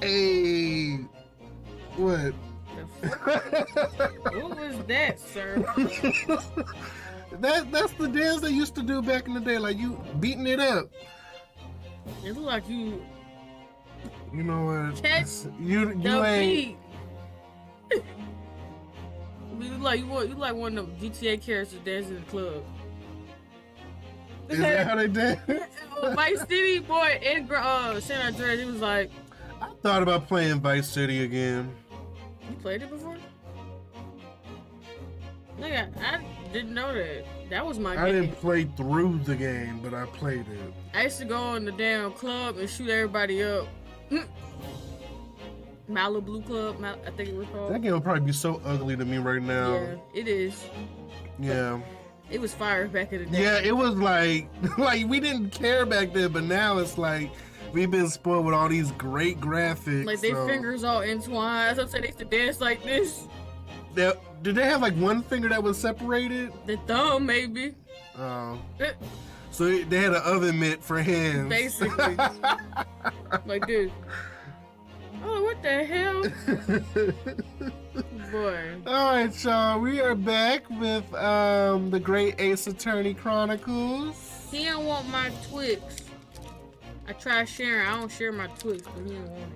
Hey, what? What was that, sir? That's the dance they used to do back in the day, like you beating it up. It look like you. You know what? Catch You the ain't. beat. You like one of them GTA characters dancing in the club. Is that how they dance? Vice City boy and San Andreas. He was like, I thought about playing Vice City again. you played it before? Nigga, I didn't know that. That was my game. I didn't play through the game, but I played it. I used to go in the damn club and shoot everybody up. Malibu Club, I think it was called. That game would probably be so ugly to me right now. Yeah, it is. Yeah. It was fire back in the day. Yeah, it was like we didn't care back then, but now it's like we've been spoiled with all these great graphics. Like their fingers all entwined. So they used to dance like this. Did they have like one finger that was separated? The thumb, maybe. Oh. So they had an oven mitt for hands. Basically. Like this. Oh, what the hell? Boy. Alright, y'all. We are back with the Great Ace Attorney Chronicles. He don't want my Twix. I try sharing. I don't share my Twix, but he don't want it.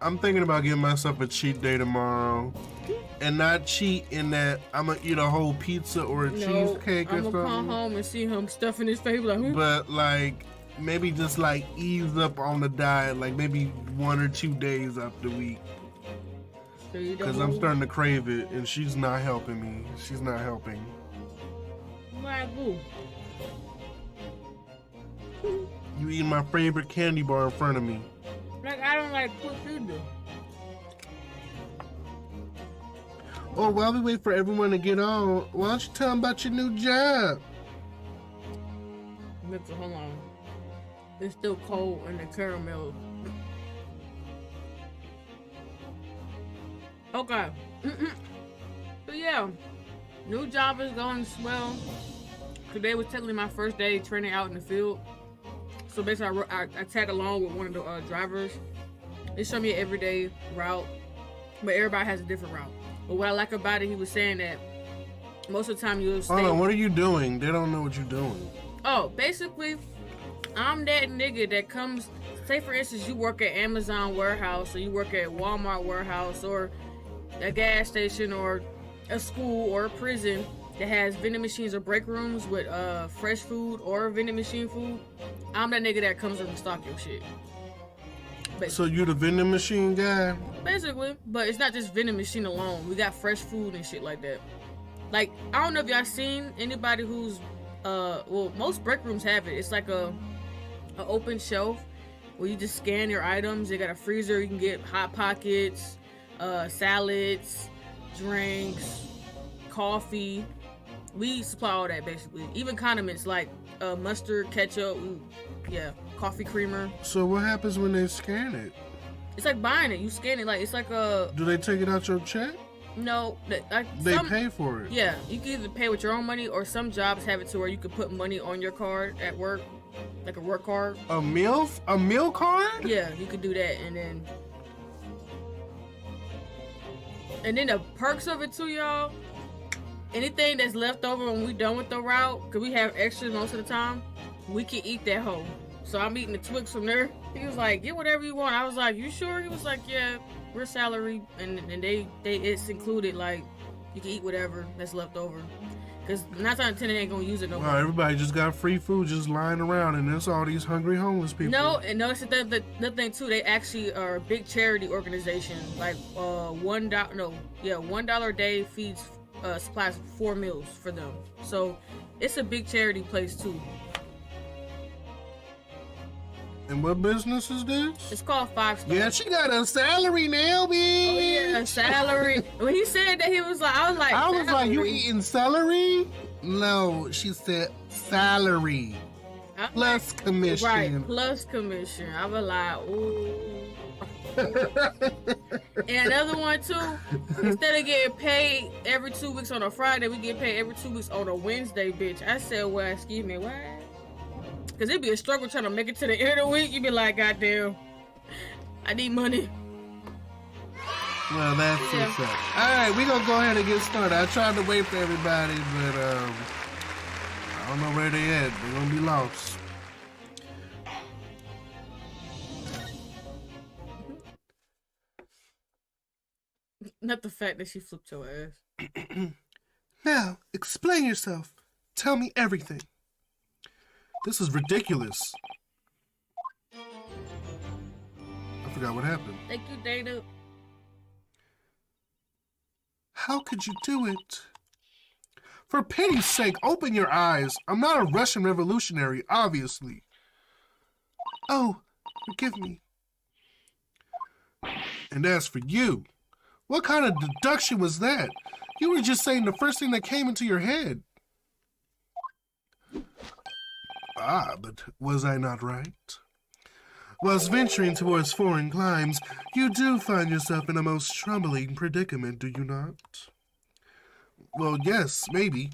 I'm thinking about giving myself a cheat day tomorrow. And not cheat in that I'm gonna eat a whole pizza or a cheesecake or something. I'm gonna come home and see him stuffing his face like, But like maybe just like ease up on the diet, like maybe 1 or 2 days out the week. Because I'm starting to crave it, and she's not helping me. She's not helping. Like who? You eating my favorite candy bar in front of me. Like I don't like Twix either. Oh, while we wait for everyone to get on, why don't you tell them about your new job? Mitchell, hold on. It's still cold in the caramel. Okay. So yeah, new job is going swell. Today was technically my first day training out in the field. So basically I tag along with one of the drivers. They show me an everyday route, but everybody has a different route. But what I like about it, he was saying that most of the time you'll stay... Hold on, what are you doing? They don't know what you're doing. Oh, basically, I'm that nigga that comes... Say, for instance, you work at Amazon warehouse, or you work at Walmart warehouse, or a gas station, or a school, or a prison that has vending machines or break rooms with fresh food or vending machine food. I'm that nigga that comes up and stock your shit. Basically. So you the vending machine guy? Basically, but it's not just vending machine alone. We got fresh food and shit like that. Like, I don't know if y'all seen anybody who's, well, most break rooms have it. It's like a open shelf where you just scan your items. They got a freezer. You can get Hot Pockets, salads, drinks, coffee. We supply all that basically. Even condiments like mustard, ketchup, yeah, coffee creamer. So what happens when they scan it? It's like buying it. You scan it like it's like a. Do they take it out your check? No, They pay for it. Yeah, you can either pay with your own money or some jobs have it to where you can put money on your card at work, like a work card. A meal card? Yeah, you could do that, and then the perks of it too, y'all. Anything that's left over when we done with the route, cause we have extras most of the time, we can eat that whole. So I'm eating the Twix from there. He was like, get whatever you want. I was like, you sure? He was like, yeah, we're salary, and it's included. Like, you can eat whatever that's left over. Cause 9 times out of 10 they ain't gonna use it no more. Wow, everybody just got free food just lying around, and there's all these hungry homeless people. No, and notice that the thing too, they actually are a big charity organization. Like $1 a day feeds supplies 4 meals for them. So it's a big charity place too. And what business is this? It's called 5 Star. Yeah, she got a salary now, bitch. Oh yeah, a salary. When he said that, he was like, I was like, you eating celery? No, she said salary. Plus commission. Right, plus commission. I was like, ooh. And another one too, instead of getting paid every 2 weeks on a Friday, we get paid every 2 weeks on a Wednesday, bitch. I said, well, excuse me, what? Because it'd be a struggle trying to make it to the end of the week. You'd be like, goddamn. I need money. Well, that's what's up. Alright, we're gonna go ahead and get started. I tried to wait for everybody, but I don't know where they at. They're gonna be lost. Not the fact that she flipped your ass. Now, explain yourself. Tell me everything. This is ridiculous. I forgot what happened. Thank you, Dana. How could you do it? For pity's sake, open your eyes. I'm not a Russian revolutionary, obviously. Oh, forgive me. And as for you, what kind of deduction was that? You were just saying the first thing that came into your head. Ah, but was I not right? Whilst venturing towards foreign climes, you do find yourself in a most troubling predicament, do you not? Well, yes, maybe.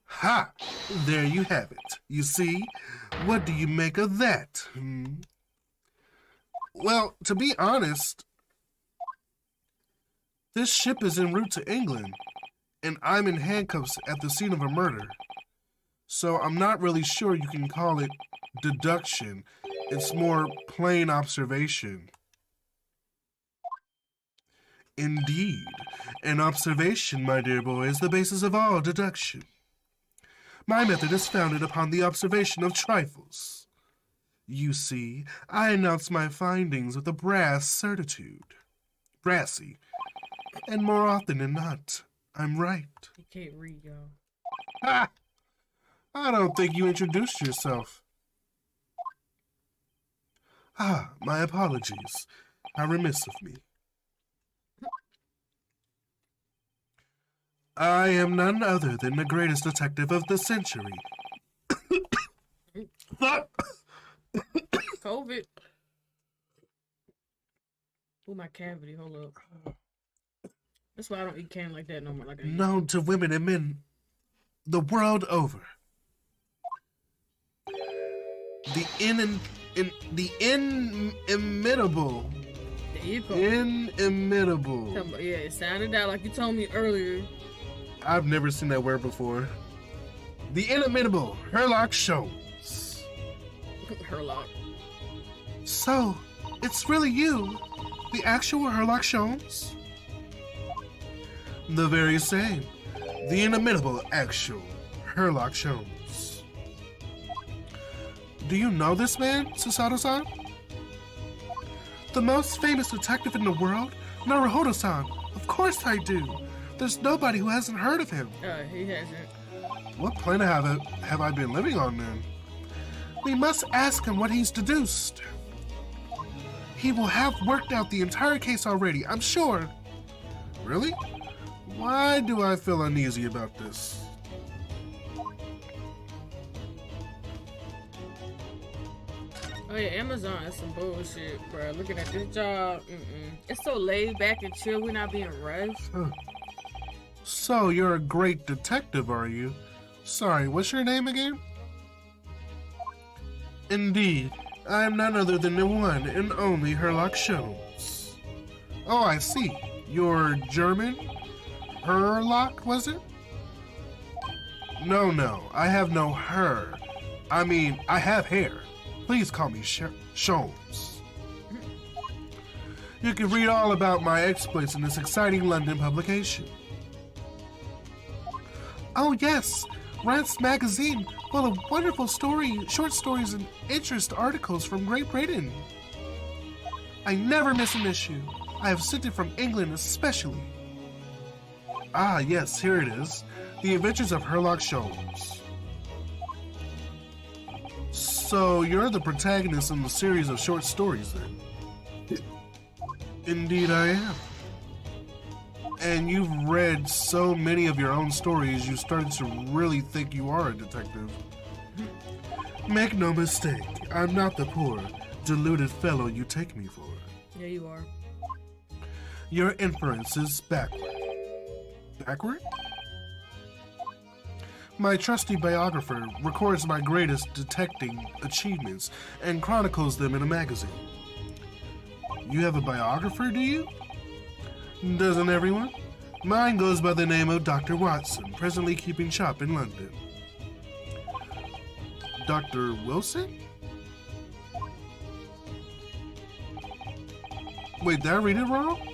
Ha! There you have it. You see? What do you make of that? Well, to be honest, this ship is en route to England, and I'm in handcuffs at the scene of a murder. So I'm not really sure you can call it deduction. It's more plain observation. Indeed. An observation, my dear boy, is the basis of all deduction. My method is founded upon the observation of trifles. You see, I announce my findings with a brass certitude. Brassy. And more often than not, I'm right. You can't read, y'all. Ha! I don't think you introduced yourself. Ah, my apologies. How remiss of me. I am none other than the greatest detective of the century. COVID. Ooh, my cavity. Hold up. That's why I don't eat candy like that no more. Like Known to women and men the world over. The inimitable. There you go. Inimitable. Yeah, it sounded out like you told me earlier. I've never seen that word before. The inimitable Herlock Sholmes. Herlock. So, it's really you, the actual Herlock Sholmes? The very same. The inimitable actual Herlock Sholmes. Do you know this man, Susato-san? The most famous detective in the world? Naruhodo-san. Of course I do. There's nobody who hasn't heard of him. He hasn't. What planet have I been living on then? We must ask him what he's deduced. He will have worked out the entire case already, I'm sure. Really? Why do I feel uneasy about this? Oh yeah, Amazon is some bullshit, bro. Looking at this job, it's so laid back and chill. We're not being rushed. Huh. So you're a great detective, are you? Sorry, what's your name again? Indeed, I am none other than the one and only Herlock Sholmes. Oh, I see. You're German? Herlock, was it? No, I have no her. I mean, I have hair. Please call me Sholmes. You can read all about my exploits in this exciting London publication. Oh yes, Rant's magazine, full of wonderful short stories and interest articles from Great Britain. I never miss an issue. I have sent it from England especially. Ah yes, here it is. The Adventures of Herlock Sholmes. So you're the protagonist in the series of short stories then? Indeed I am. And you've read so many of your own stories, you started to really think you are a detective. Make no mistake, I'm not the poor, deluded fellow you take me for. Yeah, you are. Your inference is backward. Backward? My trusty biographer records my greatest detecting achievements and chronicles them in a magazine. You have a biographer, do you? Doesn't everyone? Mine goes by the name of Dr. Watson, presently keeping shop in London. Dr. Wilson? Wait, did I read it wrong?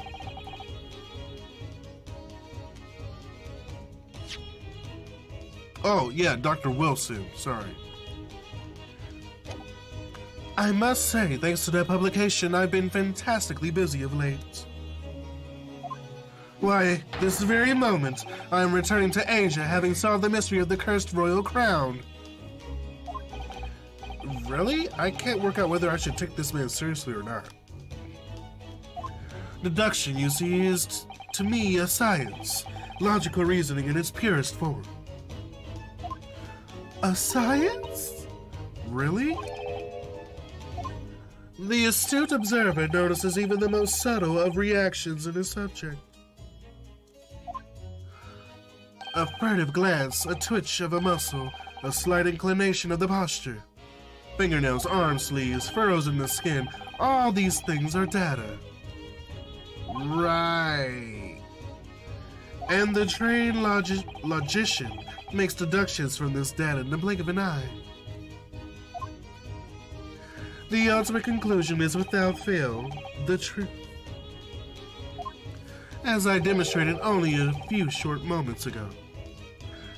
Oh, yeah, Dr. Wilson, sorry. I must say, thanks to that publication, I've been fantastically busy of late. Why, this very moment, I am returning to Asia, having solved the mystery of the cursed royal crown. Really? I can't work out whether I should take this man seriously or not. Deduction, you see, is, to me, a science. Logical reasoning in its purest form. A science? Really? The astute observer notices even the most subtle of reactions in a subject. A furtive glance, a twitch of a muscle, a slight inclination of the posture. Fingernails, arm sleeves, furrows in the skin, all these things are data. Right. And the trained logician makes deductions from this data in the blink of an eye. The ultimate conclusion is without fail the truth. As I demonstrated only a few short moments ago.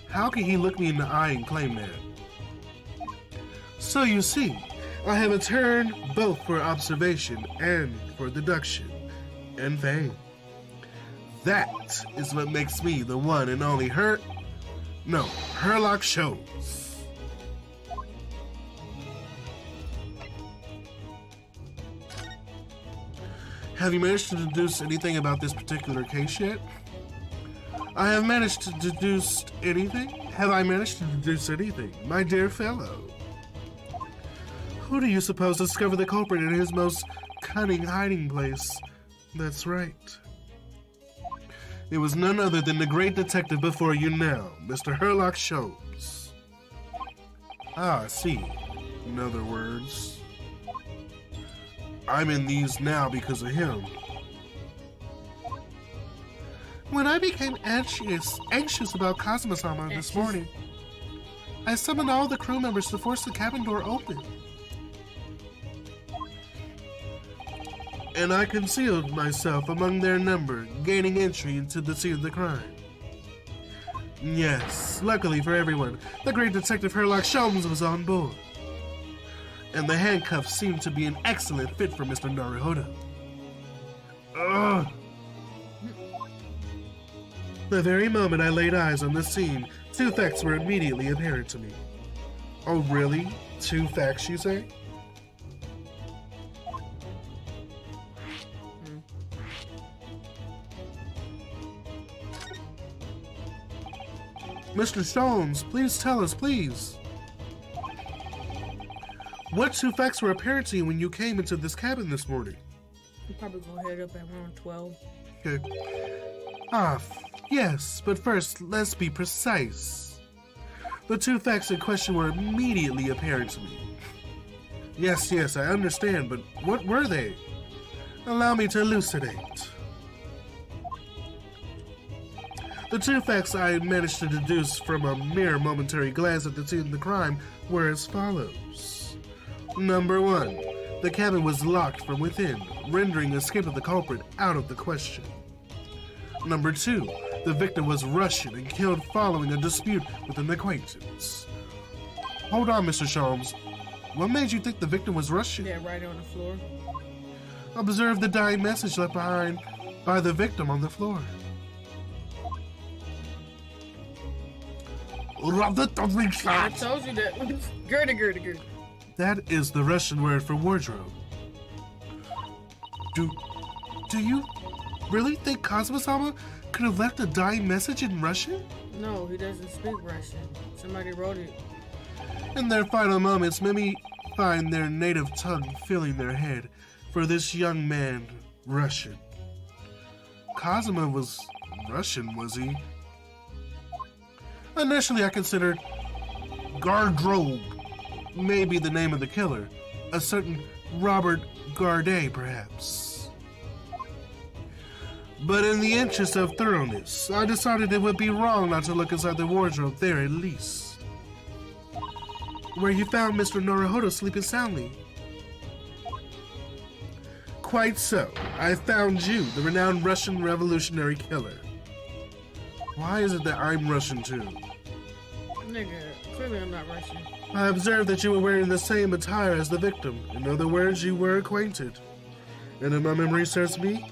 How can he look me in the eye and claim that? So you see, I have a turn both for observation and for deduction and fame. That is what makes me the one and only Herlock Sholmes. Have you managed to deduce anything about this particular case yet? I have managed to deduce anything? Have I managed to deduce anything, my dear fellow? Who do you suppose discovered the culprit in his most cunning hiding place? That's right. It was none other than the great detective before you now, Mr. Herlock Sholmes. Ah, I see. In other words, I'm in these now because of him. When I became anxious about Kazuma-sama this morning, I summoned all the crew members to force the cabin door open. And I concealed myself among their number, gaining entry into the scene of the crime. Yes, luckily for everyone, the great detective Herlock Sholmes was on board. And the handcuffs seemed to be an excellent fit for Mr. Naruhodo. Ugh! The very moment I laid eyes on the scene, two facts were immediately apparent to me. Oh really? Two facts, you say? Mr. Sholmes, please tell us, please. What two facts were apparent to you when you came into this cabin this morning? We're probably gonna head up at around 12. Okay. Ah, yes, but first, let's be precise. The two facts in question were immediately apparent to me. Yes, I understand, but what were they? Allow me to elucidate. The two facts I managed to deduce from a mere momentary glance at the scene of the crime were as follows. Number one, the cabin was locked from within, rendering the escape of the culprit out of the question. Number two, the victim was Russian and killed following a dispute with an acquaintance. Hold on, Mr. Sholmes. What made you think the victim was Russian? Yeah, right on the floor. Observe the dying message left behind by the victim on the floor. I told you that. Girda. That is the Russian word for wardrobe. Do you really think Kazuma-sama could have left a dying message in Russian? No, he doesn't speak Russian. Somebody wrote it. In their final moments, many find their native tongue filling their head. For this young man, Russian. Kazuma was Russian, was he? Initially, I considered Gardrobe may be the name of the killer. A certain Robert Gardet, perhaps. But in the interest of thoroughness, I decided it would be wrong not to look inside the wardrobe there at least. Where you found Mr. Naruhodo sleeping soundly. Quite so. I found you, the renowned Russian revolutionary killer. Why is it that I'm Russian too? Nigga, clearly I'm not Russian. I observed that you were wearing the same attire as the victim. In other words, you were acquainted. And if my memory serves me,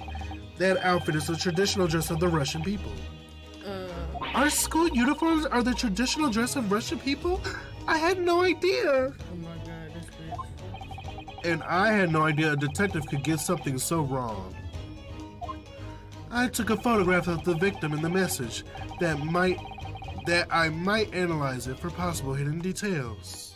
that outfit is the traditional dress of the Russian people. Our school uniforms are the traditional dress of Russian people? I had no idea. Oh my god, this bitch. And I had no idea a detective could get something so wrong. I took a photograph of the victim and the message that I might analyze it for possible hidden details.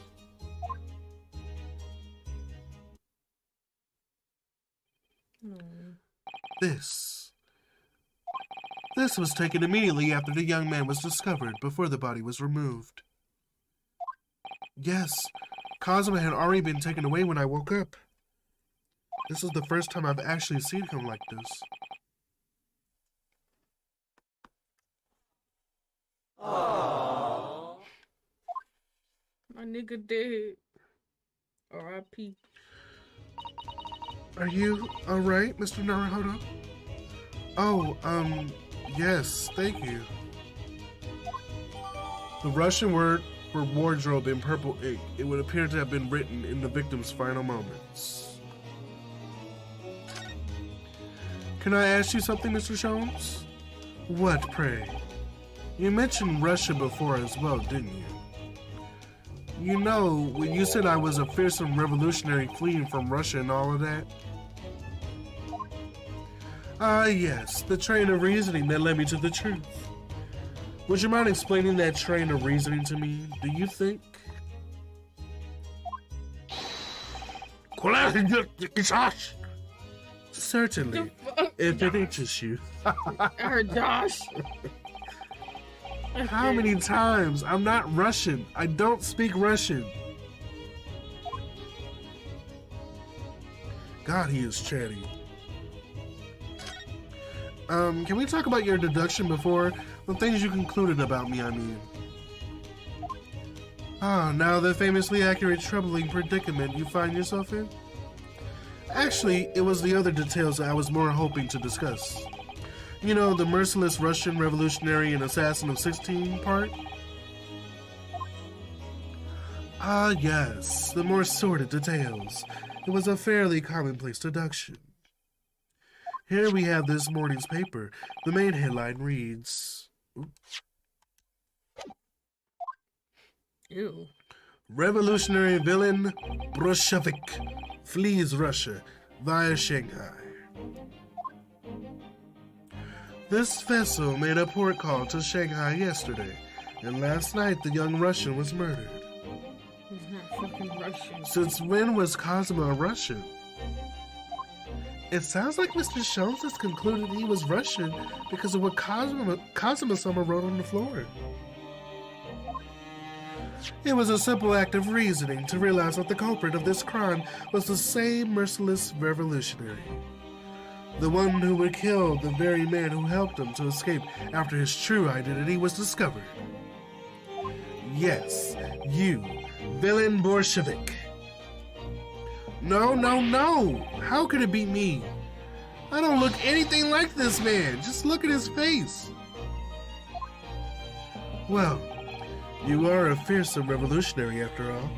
This was taken immediately after the young man was discovered, before the body was removed. Yes, Cosmo had already been taken away when I woke up. This is the first time I've actually seen him like this. Aww. My nigga dead. R.I.P. Are you alright, Mr. Naruhodo? Oh, yes, thank you. The Russian word for wardrobe in purple ink, it would appear to have been written in the victim's final moments. Can I ask you something, Mr. Sholmes? What, pray? You mentioned Russia before as well, didn't you? You know, when you said I was a fearsome revolutionary fleeing from Russia and all of that? Ah, yes, the train of reasoning that led me to the truth. Would you mind explaining that train of reasoning to me, do you think? Certainly, if it interests you. I heard Josh. How many times? I'm not Russian. I don't speak Russian. God, he is chatty. Can we talk about your deduction before? The things you concluded about me, I mean. Ah, now the famously accurate troubling predicament you find yourself in? Actually, it was the other details I was more hoping to discuss. You know, the merciless Russian revolutionary and assassin of 16 part? Ah, yes, the more sordid details. It was a fairly commonplace deduction. Here we have this morning's paper. The main headline reads... Ew. Revolutionary villain Bolshevik flees Russia via Shanghai. This vessel made a port call to Shanghai yesterday, and last night the young Russian was murdered. He's not fucking Russian. Since when was Cosmo a Russian? It sounds like Mr. Sholmes has concluded he was Russian because of what Cosmo-sama wrote on the floor. It was a simple act of reasoning to realize that the culprit of this crime was the same merciless revolutionary. The one who would kill the very man who helped him to escape after his true identity was discovered. Yes, you, villain Bolshevik. No, no, no! How could it be me? I don't look anything like this man. Just look at his face. Well, you are a fearsome revolutionary after all.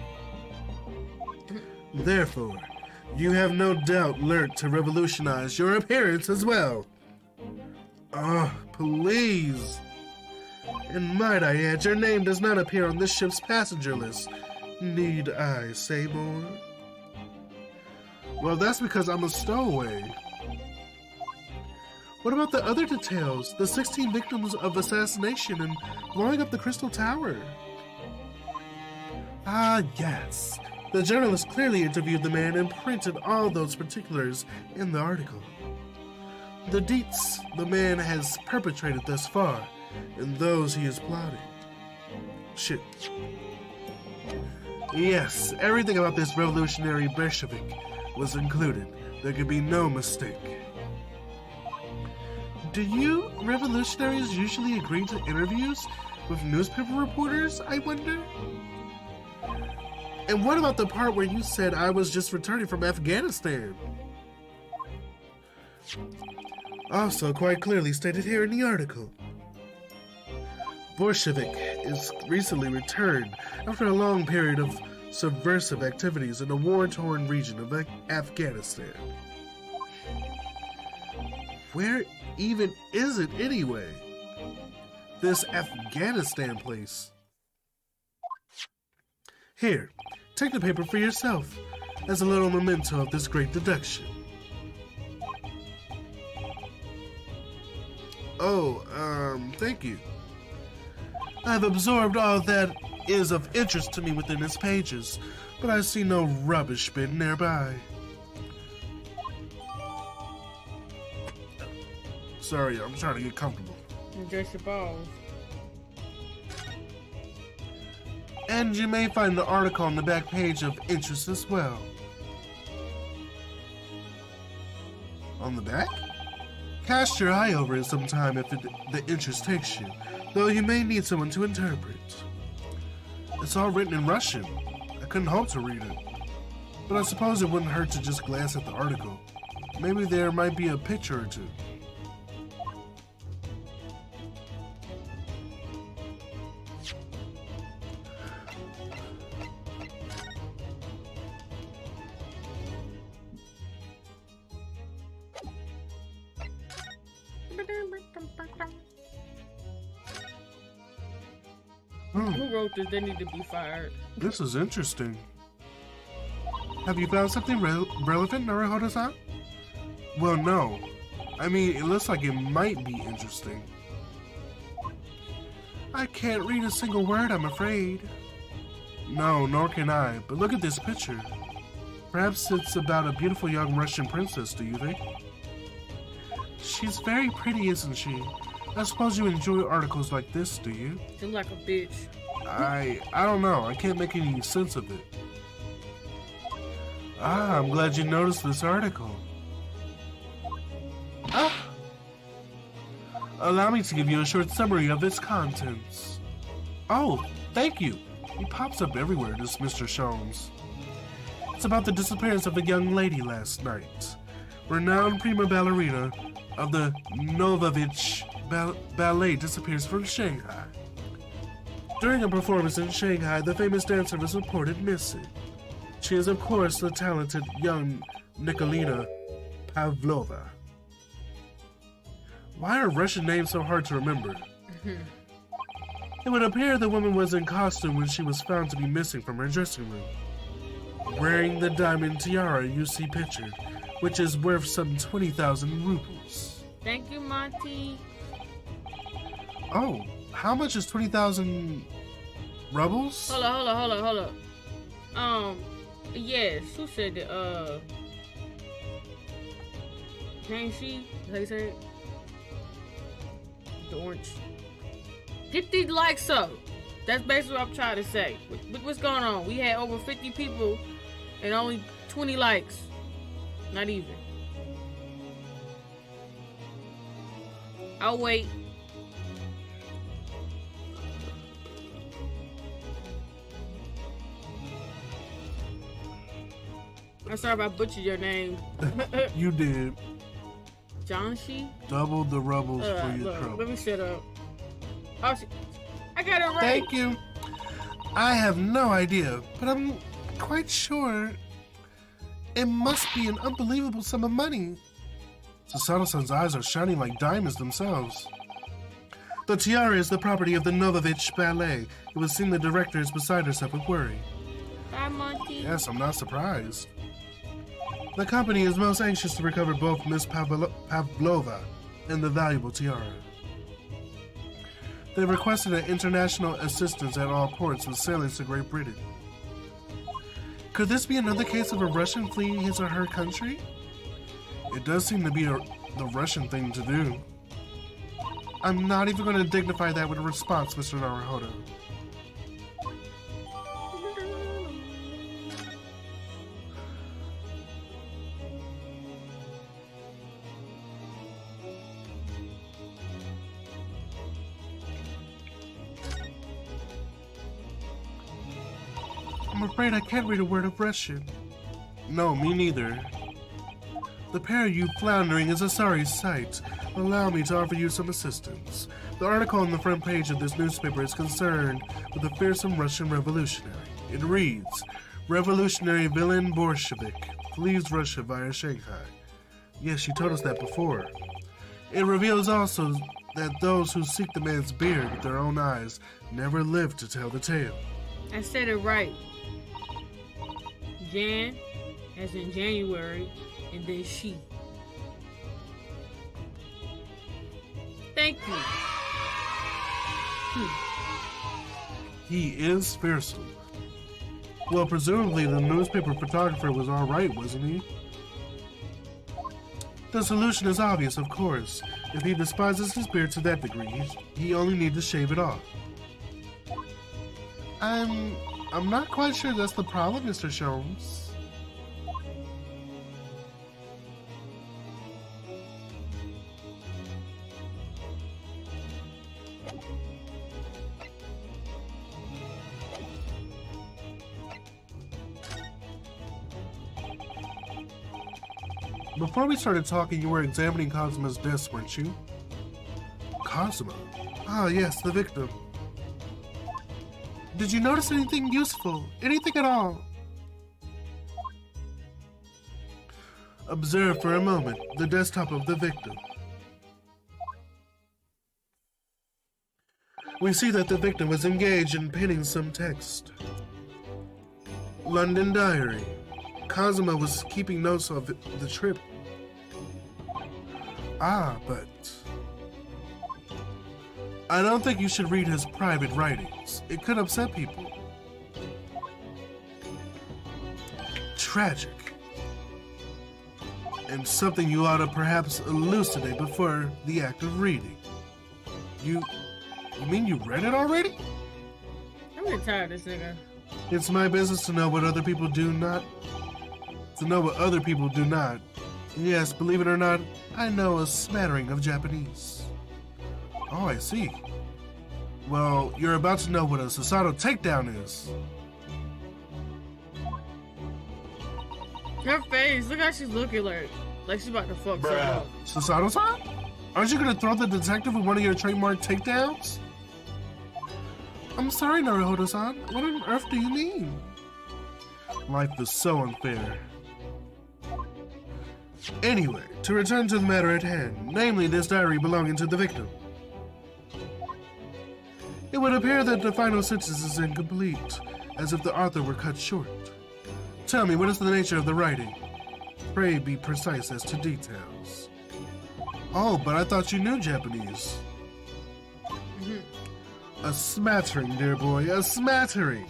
Therefore, you have no doubt learnt to revolutionize your appearance as well. Ah, please. And might I add, your name does not appear on this ship's passenger list. Need I say more? Well, that's because I'm a stowaway. What about the other details? The 16 victims of assassination and blowing up the Crystal Tower? Ah, yes. The journalist clearly interviewed the man and printed all those particulars in the article. The deeds the man has perpetrated thus far, and those he is plotting. Shit. Yes, everything about this revolutionary Bolshevik was included. There could be no mistake. Do you revolutionaries usually agree to interviews with newspaper reporters, I wonder? And what about the part where you said I was just returning from Afghanistan? Also quite clearly stated here in the article. Bolshevik is recently returned after a long period of subversive activities in the war-torn region of Afghanistan. Where even is it anyway? This Afghanistan place. Here, take the paper for yourself as a little memento of this great deduction. Oh, thank you. I've absorbed all that is of interest to me within its pages, but I see no rubbish bin nearby. Sorry, I'm trying to get comfortable. Dress your balls. And you may find the article on the back page of interest as well. On the back? Cast your eye over it sometime if the interest takes you, though you may need someone to interpret. It's all written in Russian. I couldn't hope to read it. But I suppose it wouldn't hurt to just glance at the article. Maybe there might be a picture or two. Who wrote this? They need to be fired. This is interesting. Have you found something relevant, Naruhodo-san? Well, no. I mean, it looks like it might be interesting. I can't read a single word, I'm afraid. No, nor can I, but look at this picture. Perhaps it's about a beautiful young Russian princess, do you think? She's very pretty, isn't she? I suppose you enjoy articles like this, do you? You're like a bitch. I don't know. I can't make any sense of it. Ah, I'm glad you noticed this article. Ah! Allow me to give you a short summary of its contents. Oh, thank you. He pops up everywhere, this Mr. Sholmes. It's about the disappearance of a young lady last night. Renowned prima ballerina of the Novovich Ballet disappears from Shanghai. During a performance in Shanghai, the famous dancer was reported missing. She is, of course, the talented young Nikolina Pavlova. Why are Russian names so hard to remember? It would appear the woman was in costume when she was found to be missing from her dressing room, wearing the diamond tiara you see pictured, which is worth some 20,000 rubles. Thank you, Monty. Oh, how much is 20,000 rubles? Hold up. Yes, who said that? Ain't she? Is that how you say it? The orange. Get these likes up. That's basically what I'm trying to say. What's going on? We had over 50 people and only 20 likes. Not even. I'll wait. I'm sorry if I butchered your name. You did. Janshi? Double the rubles for your look, trouble. let me shut up. Oh, I got it right. Thank you. I have no idea, but I'm quite sure it must be an unbelievable sum of money. Susanoo-san's eyes are shining like diamonds themselves. The tiara is the property of the Novovich Ballet. It would seem the director is beside herself with worry. Bye, Monkey. Yes, I'm not surprised. The company is most anxious to recover both Miss Pavlova and the valuable tiara. They requested an international assistance at all ports with sailings to Great Britain. Could this be another case of a Russian fleeing his or her country? It does seem to be the Russian thing to do. I'm not even going to dignify that with a response, Mr. Naruhodo. I'm afraid I can't read a word of Russian. No, me neither. The pair of you floundering is a sorry sight. Allow me to offer you some assistance. The article on the front page of this newspaper is concerned with a fearsome Russian revolutionary. It reads, Revolutionary villain Bolshevik flees Russia via Shanghai. Yes, you told us that before. It reveals also that those who seek the man's beard with their own eyes never live to tell the tale. I said it right. Jan, as in January, and then she. Thank you. He is fearsome. Well, presumably the newspaper photographer was alright, wasn't he? The solution is obvious, of course. If he despises his beard to that degree, he only needs to shave it off. I'm not quite sure that's the problem, Mr. Sholmes. Before we started talking, you were examining Cosmo's desk, weren't you? Cosmo? Ah, yes, the victim. Did you notice anything useful? Anything at all? Observe for a moment the desktop of the victim. We see that the victim was engaged in penning some text. London Diary. Cosmo was keeping notes of the trip. Ah, but I don't think you should read his private writings. It could upset people. Tragic. And something you ought to perhaps elucidate before the act of reading. You mean you read it already? I'm getting tired of this nigga. It's my business to know what other people do not. Yes, believe it or not, I know a smattering of Japanese. Oh, I see. Well, you're about to know what a Susato takedown is. Her face, look how she's looking like she's about to fuck something up. Susato-san? Aren't you gonna throw the detective with one of your trademark takedowns? I'm sorry, Naruhodo-san. What on earth do you mean? Life is so unfair. Anyway, to return to the matter at hand, namely this diary belonging to the victim. It would appear that the final sentence is incomplete, as if the author were cut short. Tell me, what is the nature of the writing? Pray be precise as to details. Oh, but I thought you knew Japanese. A smattering, dear boy, a smattering.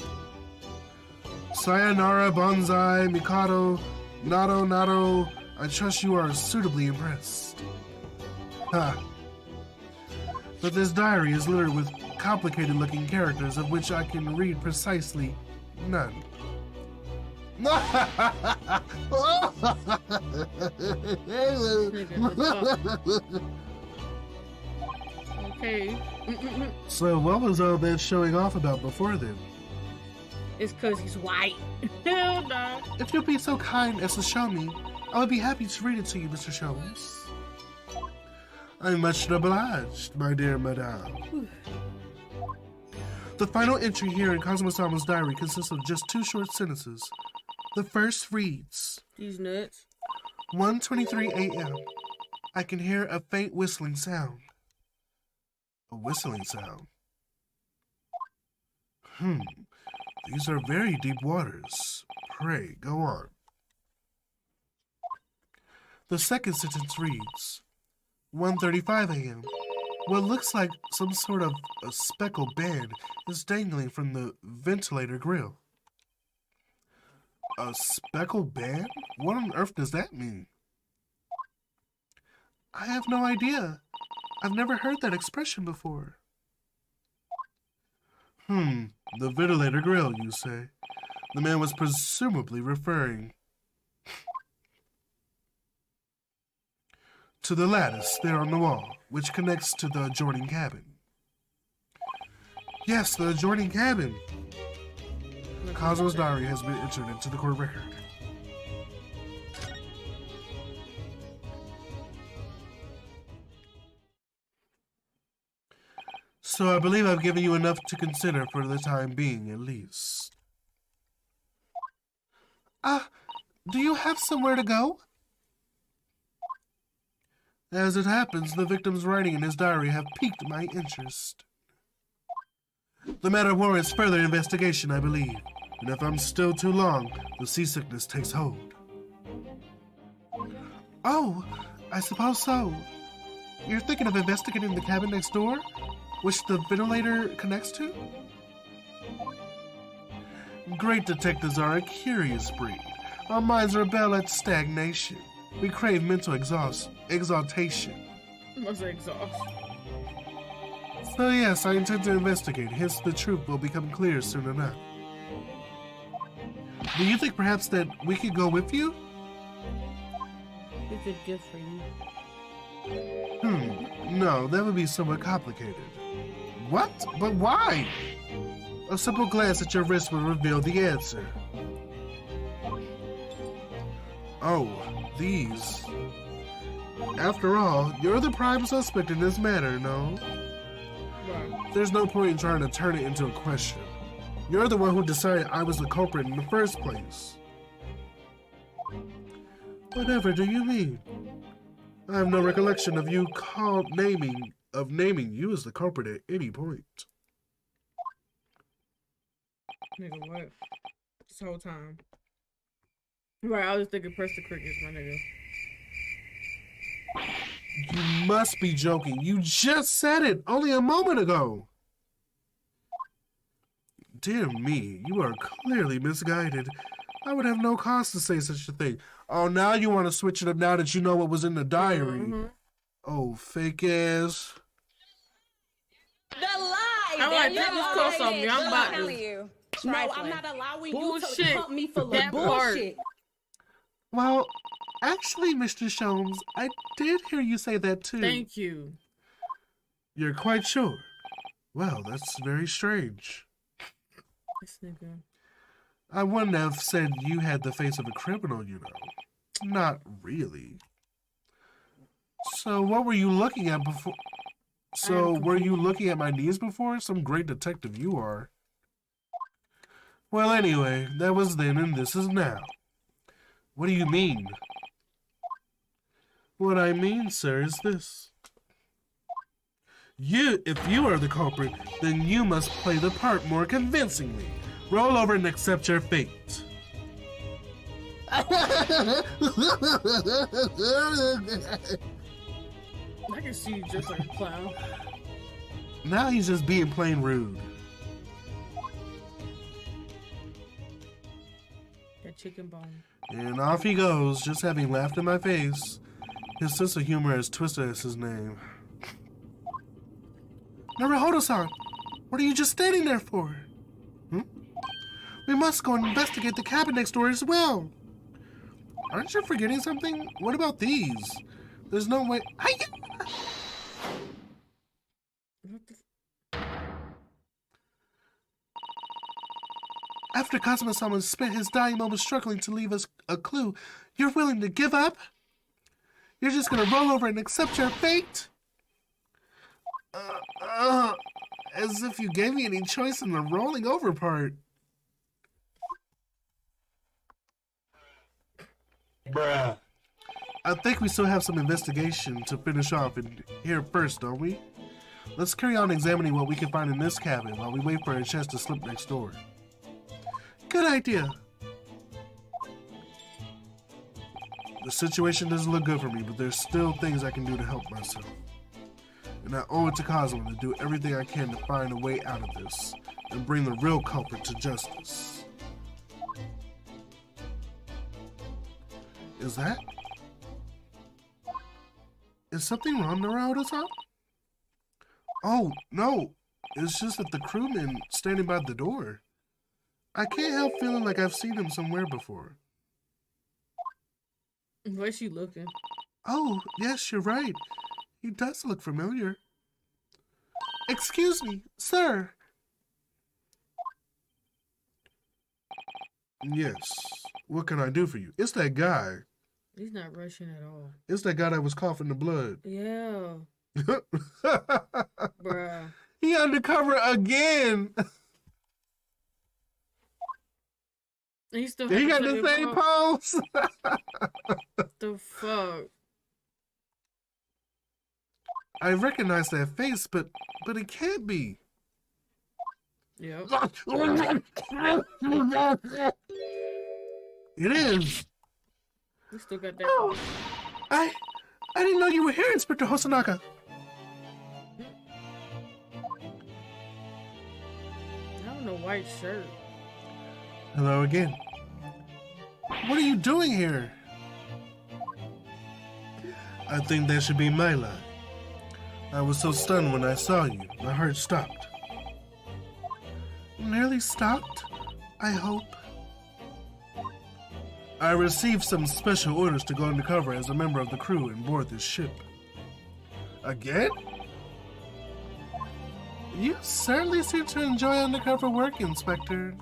Sayonara, bonsai, mikado, nado. I trust you are suitably impressed. Ha. But this diary is littered with complicated-looking characters of which I can read precisely none. Okay. So what was all that showing off about before then? It's cause he's white. Hell no. If you'd be so kind as to show me, I would be happy to read it to you, Mr. Sholmes. I'm much obliged, my dear madame. The final entry here in Cosmo-sama's diary consists of just 2 short sentences. The first reads, These nuts. 1:23 a.m. I can hear a faint whistling sound. A whistling sound? These are very deep waters. Pray, go on. The second sentence reads, 1:35 a.m. What looks like some sort of a speckled band is dangling from the ventilator grill. A speckled band? What on earth does that mean? I have no idea. I've never heard that expression before. The ventilator grill, you say? The man was presumably referring to the lattice there on the wall, which connects to the adjoining cabin. Yes, the adjoining cabin. Kazuo's diary has been entered into the court record. So I believe I've given you enough to consider for the time being, at least. Do you have somewhere to go? As it happens, the victim's writing in his diary have piqued my interest. The matter warrants further investigation, I believe. And if I'm still too long, the seasickness takes hold. Oh, I suppose so. You're thinking of investigating the cabin next door, which the ventilator connects to? Great detectives are a curious breed. Our minds rebel at stagnation. We crave mental exaltation. Must say exhaust. So yes, I intend to investigate, hence the truth will become clear soon enough. Do you think perhaps that we could go with you? It's a gift for you. No, that would be somewhat complicated. What? But why? A simple glance at your wrist will reveal the answer. Oh, these. After all, you're the prime suspect in this matter, no? Right. There's no point in trying to turn it into a question. You're the one who decided I was the culprit in the first place. Whatever do you mean? I have no recollection of you naming you as the culprit at any point. Nigga, what? This whole time. Right, I was thinking press the crickets, my nigga. You must be joking. You just said it only a moment ago. Dear me, you are clearly misguided. I would have no cause to say such a thing. Oh, now you want to switch it up now that you know what was in the diary. Oh, fake ass. The lie. I'm like, this was close on me. I'm about to. You. No, I'm not allowing Bullshit. you to pump me full of That bullshit. Well, actually, Mr. Sholmes, I did hear you say that too. Thank you. You're quite sure? Well, that's very strange. This nigga. I wouldn't have said you had the face of a criminal, you know. Not really. So what were you looking at before? So were you looking at my knees before? Some great detective you are. Well, anyway, that was then and this is now. What do you mean? What I mean, sir, is this. If you are the culprit, then you must play the part more convincingly. Roll over and accept your fate. I can see you just like a clown. Now he's just being plain rude. That chicken bone. And off he goes, just having laughed in my face. His sense of humor is twisted as his name. Naruhodo-san, what are you just standing there for? We must go and investigate the cabin next door as well. Aren't you forgetting something? What about these? There's no way. After Kazuma-sama spent his dying moments struggling to leave us a clue, you're willing to give up? You're just gonna roll over and accept your fate? As if you gave me any choice in the rolling over part. Bruh. I think we still have some investigation to finish off in here first, don't we? Let's carry on examining what we can find in this cabin while we wait for a chance to slip next door. Good idea. The situation doesn't look good for me, but there's still things I can do to help myself. And I owe it to Kazuma to do everything I can to find a way out of this and bring the real culprit to justice. Is something wrong, Naruhodo-san? Oh, no. It's just that the crewman standing by the door. I can't help feeling like I've seen him somewhere before. Where's she looking? Oh, yes, you're right. He does look familiar. Excuse me, sir. Yes. What can I do for you? It's that guy. He's not rushing at all. It's that guy that was coughing the blood. Yeah. Bruh. He undercover again. He still He got the same pose. The fuck? I recognize that face, but it can't be. Yep. It is. He still got that. Oh, I didn't know you were here, Inspector Hosanaka. I don't know, white shirt. Hello again. What are you doing here? I think that should be my line. I was so stunned when I saw you. My heart stopped. Nearly stopped, I hope. I received some special orders to go undercover as a member of the crew and board this ship. Again? You certainly seem to enjoy undercover work, Inspector.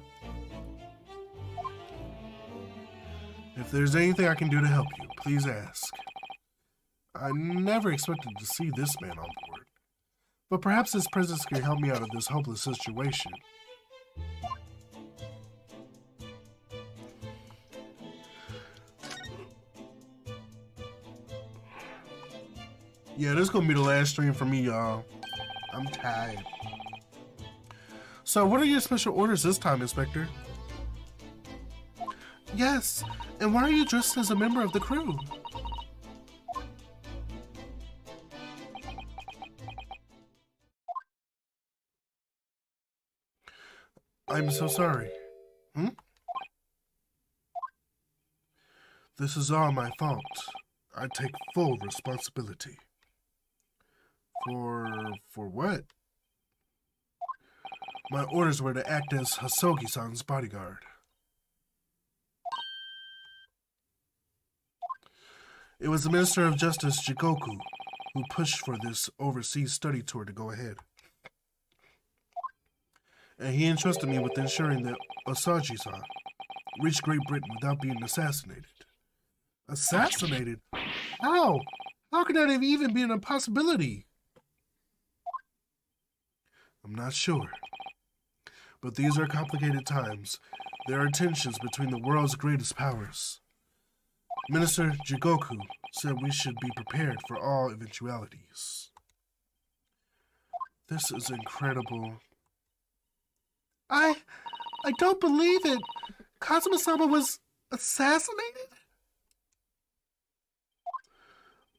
If there's anything I can do to help you, please ask. I never expected to see this man on board, but perhaps his presence can help me out of this hopeless situation. Yeah, this is gonna be the last stream for me, y'all. I'm tired. So, what are your special orders this time, Inspector? Yes, and why are you dressed as a member of the crew? I'm so sorry. This is all my fault. I take full responsibility. For what? My orders were to act as Hosogi-san's bodyguard. It was the Minister of Justice, Jigoku, who pushed for this overseas study tour to go ahead. And he entrusted me with ensuring that Osagi-san reached Great Britain without being assassinated. Assassinated? How? How could that have even been a possibility? I'm not sure. But these are complicated times. There are tensions between the world's greatest powers. Minister Jigoku said we should be prepared for all eventualities. This is incredible. I don't believe it. Kazuma-sama was assassinated?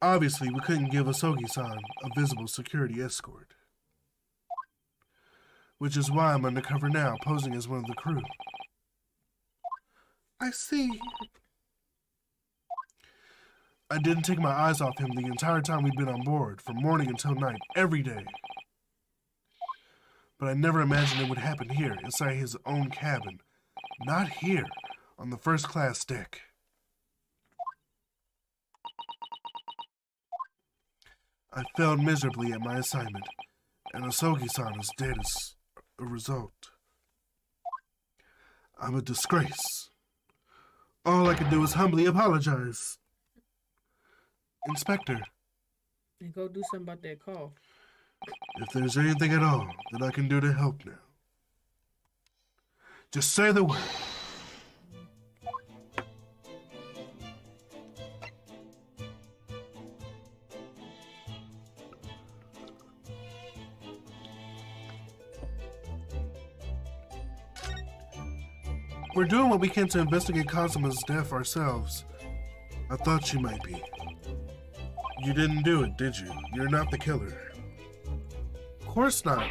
Obviously, we couldn't give Asogi-san a visible security escort. Which is why I'm undercover now, posing as one of the crew. I see. I didn't take my eyes off him the entire time we'd been on board, from morning until night, every day. But I never imagined it would happen here, inside his own cabin. Not here, on the first-class deck. I failed miserably at my assignment, and Asogi-san is dead as a result. I'm a disgrace. All I can do is humbly apologize. Inspector. And go do something about that call. If there's anything at all that I can do to help now, just say the word. We're doing what we can to investigate Kazuma's death ourselves. I thought you might be. You didn't do it, did you? You're not the killer. Of course not.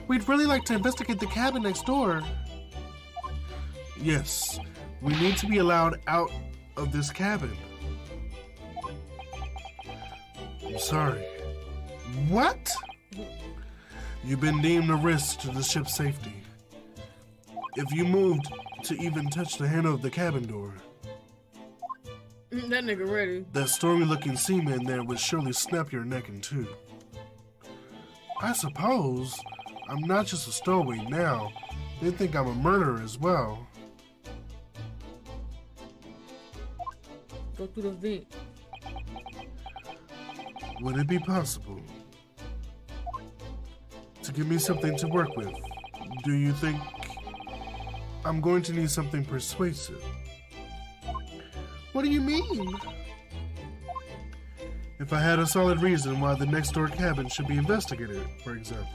We'd really like to investigate the cabin next door. Yes, we need to be allowed out of this cabin. I'm sorry. What? You've been deemed a risk to the ship's safety. If you moved to even touch the handle of the cabin door, that nigga ready. that stormy-looking seaman there would surely snap your neck in two. I suppose I'm not just a stowaway now, They think I'm a murderer as well. Go through the vent. Would it be possible to give me something to work with? Do you think I'm going to need something persuasive? What do you mean? If I had a solid reason why the next door cabin should be investigated, for example,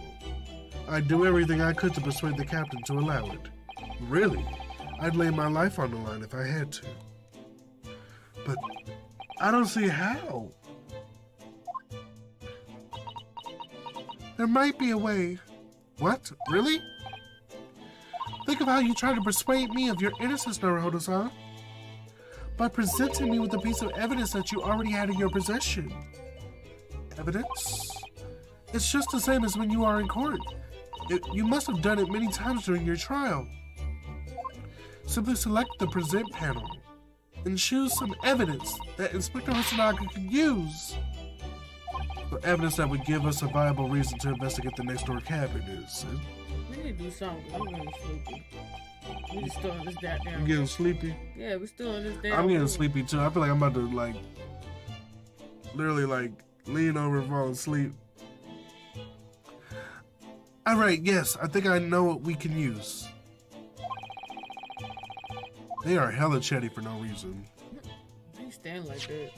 I'd do everything I could to persuade the captain to allow it. Really, I'd lay my life on the line if I had to. But I don't see how. There might be a way. What? Really? Think of how you tried to persuade me of your innocence, Naruhodo-san. By presenting me with a piece of evidence that you already had in your possession. Evidence? It's just the same as when you are in court. You must have done it many times during your trial. Simply select the present panel and choose some evidence that Inspector Hosonaga could use. The evidence that would give us a viable reason to investigate the next door cabin is. We need to do something. I'm getting sleepy. We just still on this goddamn. You getting sleepy? Yeah, we still on this damn. I'm getting sleepy too. I feel like I'm about to literally lean over and fall asleep. All right, yes, I think I know what we can use. They are hella chatty for no reason. They stand like that.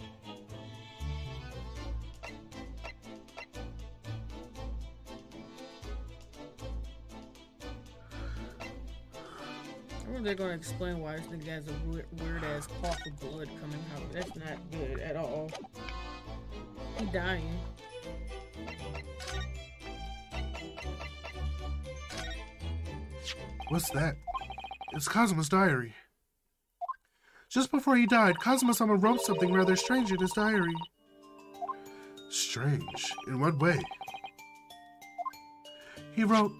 I wonder if they're gonna explain why this nigga has a weird ass cough of blood coming out. That's not good at all. He dying. What's that? It's Kazuma's diary. Just before he died, Kazuma-sama wrote something rather strange in his diary. Strange? In what way? He wrote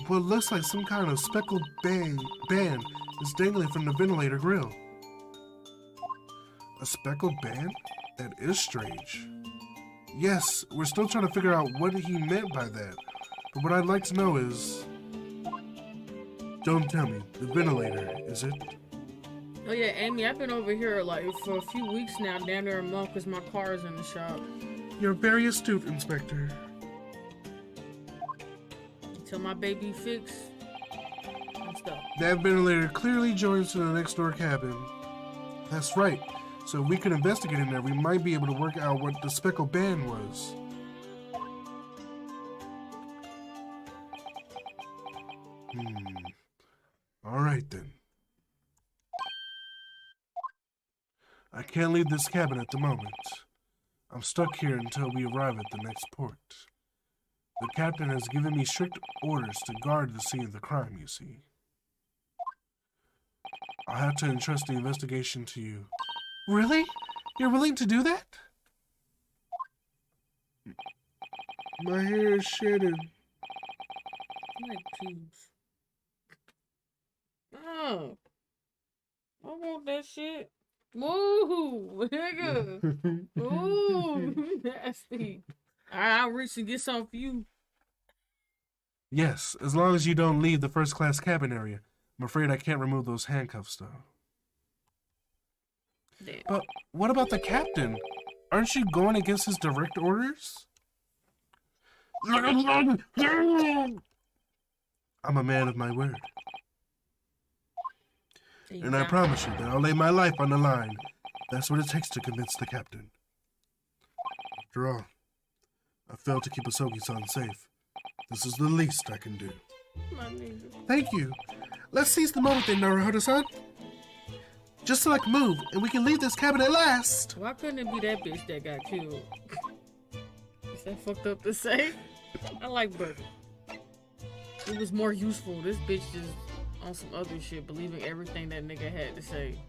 what looks like some kind of speckled band is dangling from the ventilator grill. A speckled band? That is strange. Yes, we're still trying to figure out what he meant by that. But what I'd like to know is... Don't tell me, the ventilator, is it? Oh yeah, Amy, I've been over here for a few weeks now, down there a month, because my car is in the shop. You're very astute, Inspector. Until my baby fix and stuff. That ventilator clearly joins to the next door cabin. That's right. So if we could investigate in there, we might be able to work out what the speckled band was. Alright then. I can't leave this cabin at the moment. I'm stuck here until we arrive at the next port. The captain has given me strict orders to guard the scene of the crime, you see. I'll have to entrust the investigation to you. Really? You're willing to do that? My hair is shedded. I like tubes. Oh. I want that shit. Woo, nigga. Ooh, nasty. I'll reach and get some for you. Yes, as long as you don't leave the first class cabin area. I'm afraid I can't remove those handcuffs, though. Damn. But what about the captain? Aren't you going against his direct orders? I'm a man of my word. And I promise you that I'll lay my life on the line. That's what it takes to convince the captain. After all, I failed to keep Asogi-san safe. This is the least I can do. Thank you. Let's seize the moment then, Naruhodo-san. Just select move, and we can leave this cabin at last. Why couldn't it be that bitch that got killed? Is that fucked up to say? I like Burger. It was more useful. This bitch just on some other shit, believing everything that nigga had to say.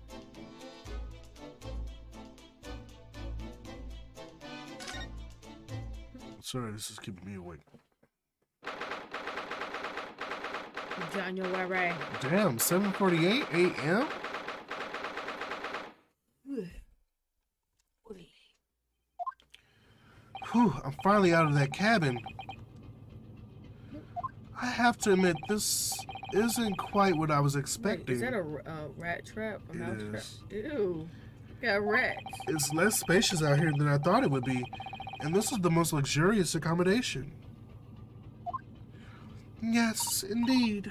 Sorry, this is keeping me awake. January. Damn, 7:48 a.m.? Whew, I'm finally out of that cabin. I have to admit, this isn't quite what I was Wait, expecting. is that a rat trap? A mouse It trap? is. Ew. Got rats. It's less spacious out here than I thought it would be, and this is the most luxurious accommodation. Yes, indeed.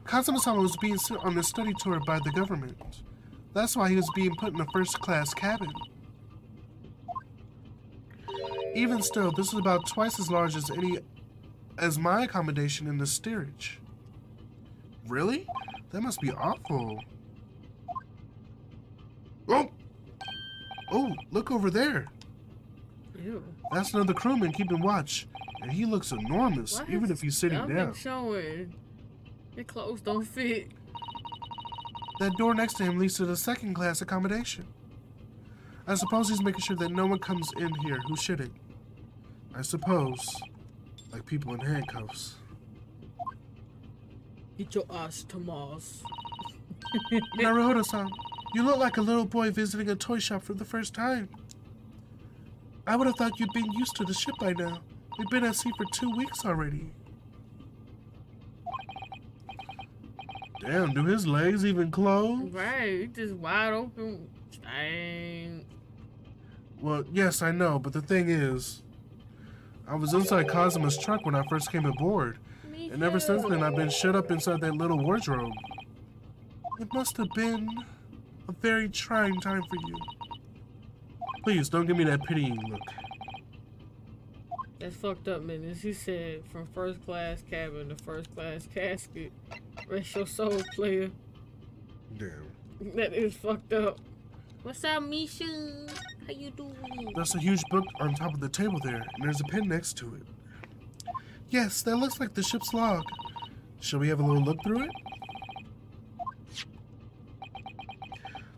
Kazuma-sama was being sent on a study tour by the government. That's why he was being put in a first-class cabin. Even still, this is about twice as large as my accommodation in the steerage. Really? That must be awful. Oh! Oh, look over there. Ew. That's another crewman keeping watch. And he looks enormous, Why even is if he's sitting nothing down. showing? Your clothes don't fit. That door next to him leads to the second-class accommodation. I suppose he's making sure that no one comes in here who shouldn't. I suppose. Like people in handcuffs. Get your ass to Mars. Naruhodo-san, you look like a little boy visiting a toy shop for the first time. I would have thought you'd been used to the ship by now. We've been at sea for 2 weeks already. Damn, do his legs even close? Right, just wide open. Dang. Well, yes, I know, but the thing is, I was inside Kazuma's truck when I first came aboard, Me and ever since too. then I've been shut up inside that little wardrobe. It must have been a very trying time for you. Please, don't give me that pitying look. That's fucked up, man. He said from first class cabin to first class casket. Rest your soul, player. Damn. That is fucked up. What's up, Misha? How you doing? There's a huge book on top of the table there, and there's a pen next to it. Yes, that looks like the ship's log. Shall we have a little look through it?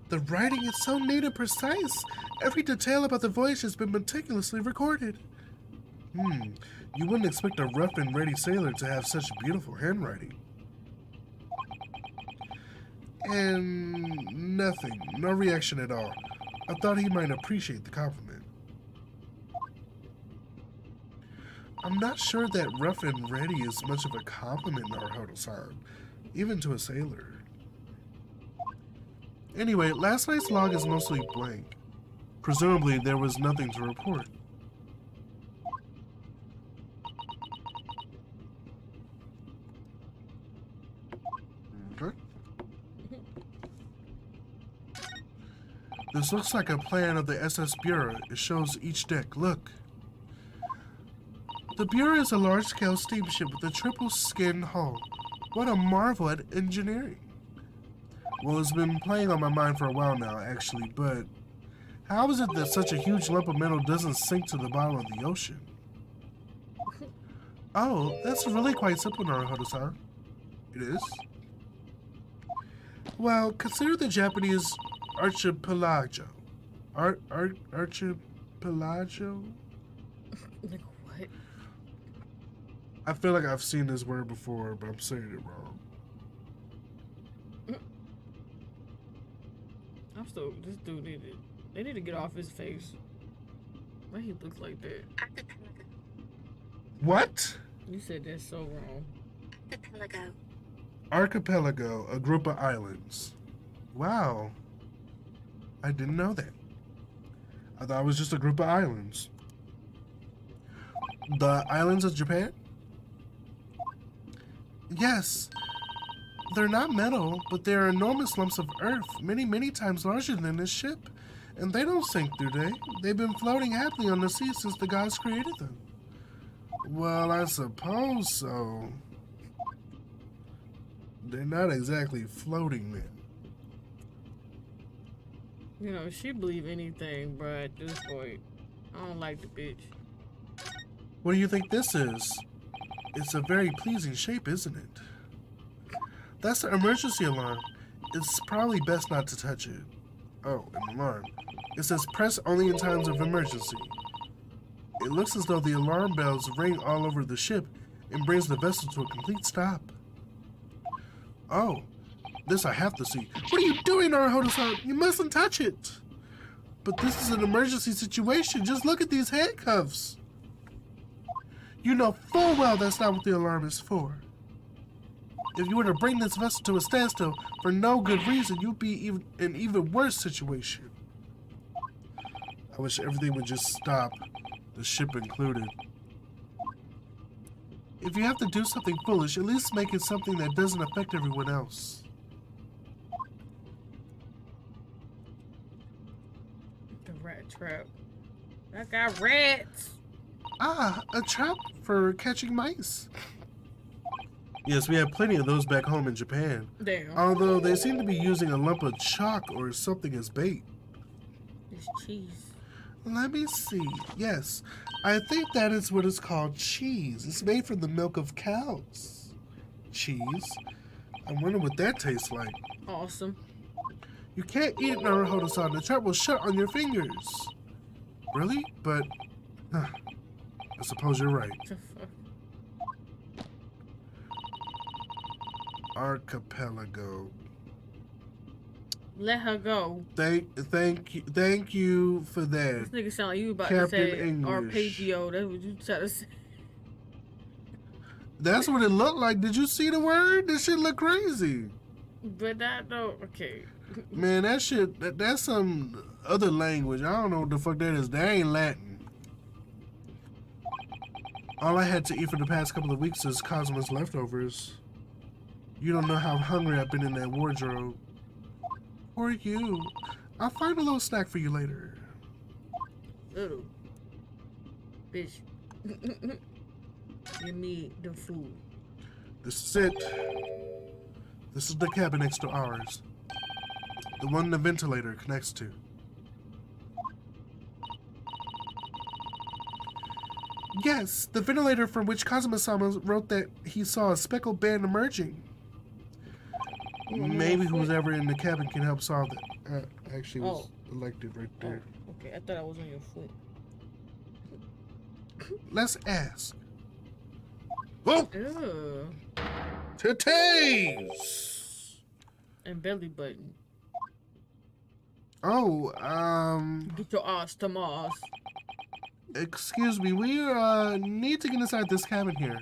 The writing is so neat and precise. Every detail about the voyage has been meticulously recorded. You wouldn't expect a rough and ready sailor to have such beautiful handwriting. And nothing, no reaction at all. I thought he might appreciate the compliment. I'm not sure that rough and ready is much of a compliment, Naruhodo-san, even to a sailor. Anyway, last night's log is mostly blank. Presumably, there was nothing to report. Okay. This looks like a plan of the SS Burya. It shows each deck. Look. The Burya is a large-scale steamship with a triple-skin hull. What a marvel at engineering. Well, it's been playing on my mind for a while now, actually, but how is it that such a huge lump of metal doesn't sink to the bottom of the ocean? Oh, that's really quite simple, Naruhodo-san. It is? Well, consider the Japanese archipelago. Archipelago? Like what? I feel like I've seen this word before, but I'm saying it wrong. I'm still. This dude they need to get off his face. Why he looks like that? What? You said that's so wrong. Archipelago, a group of islands. Wow. I didn't know that. I thought it was just a group of islands. The islands of Japan? Yes. They're not metal, but they're enormous lumps of earth, many, many times larger than this ship. And they don't sink, do they? They've been floating happily on the sea since the gods created them. Well, I suppose so. They're not exactly floating then. You know, she believe anything, bruh, at this point. I don't like the bitch. What do you think this is? It's a very pleasing shape, isn't it? That's the emergency alarm. It's probably best not to touch it. Oh, an alarm. It says press only in times of emergency. It looks as though the alarm bells ring all over the ship and brings the vessel to a complete stop. Oh, this I have to see. What are you doing, Naruhodo-san? You mustn't touch it. But this is an emergency situation. Just look at these handcuffs. You know full well that's not what the alarm is for. If you were to bring this vessel to a standstill for no good reason, you'd be in an even worse situation. I wish everything would just stop, the ship included. If you have to do something foolish, at least make it something that doesn't affect everyone else. The rat trap. I got rats. Ah, a trap for catching mice. Yes, we have plenty of those back home in Japan. Damn. Although they seem to be using a lump of chalk or something as bait. It's cheese. Let me see. Yes, I think that is what is called cheese. It's made from the milk of cows. Cheese? I wonder what that tastes like. Awesome. You can't eat it, Naruhodo-san. The trap will shut on your fingers. Really? But, I suppose you're right. What the fuck? Archipelago. Let her go. Thank you for that. This nigga sound like you about Captain to say English. arpeggio. That's what you try to say. That's what it looked like. Did you see the word? This shit look crazy. But that don't. Okay. Man, that shit, that's some other language. I don't know what the fuck that is. That ain't Latin. All I had to eat for the past couple of weeks is Cosmo's leftovers. You don't know how hungry I've been in that wardrobe. Or you. I'll find a little snack for you later. Little. Bitch. Give me the food. This is it. This is the cabin next to ours. The one the ventilator connects to. Yes, the ventilator from which Kazuma-sama wrote that he saw a speckled band emerging. Maybe whoever in the cabin can help solve it. Actually was elected right there. Oh, okay, I thought I was on your foot. Let's ask. Oh! Ew. Titties! And belly button. Oh, Get your ass to Mars. excuse me, we need to get inside this cabin here.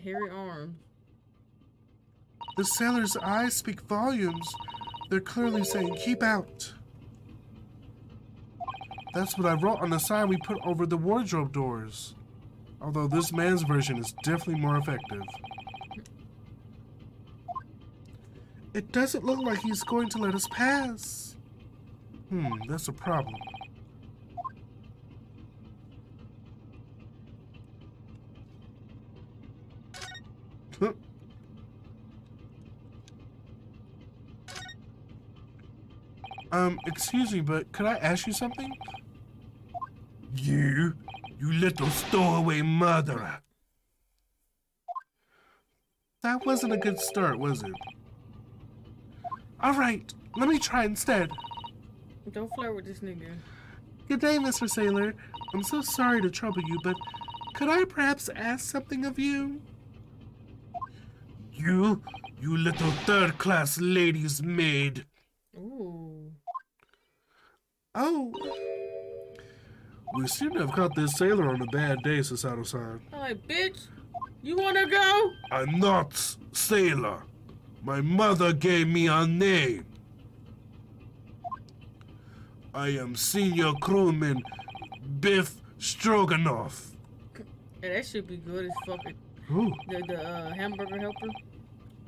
Hairy arms. The sailor's eyes speak volumes. They're clearly saying, keep out. That's what I wrote on the sign we put over the wardrobe doors. Although this man's version is definitely more effective. It doesn't look like he's going to let us pass. That's a problem. Excuse me, but could I ask you something? You little stowaway murderer. That wasn't a good start, was it? Alright, let me try instead. Don't flirt with this nigga. Good day, Mr. Sailor. I'm so sorry to trouble you, but could I perhaps ask something of you? You little third-class lady's maid. Ooh. Oh. We seem to have caught this sailor on a bad day, Sasato-san. I'm like, bitch, you wanna go? I'm not sailor. My mother gave me a name. I am senior crewman Biff Stroganoff. Yeah, that should be good as fucking. Ooh. The hamburger helper.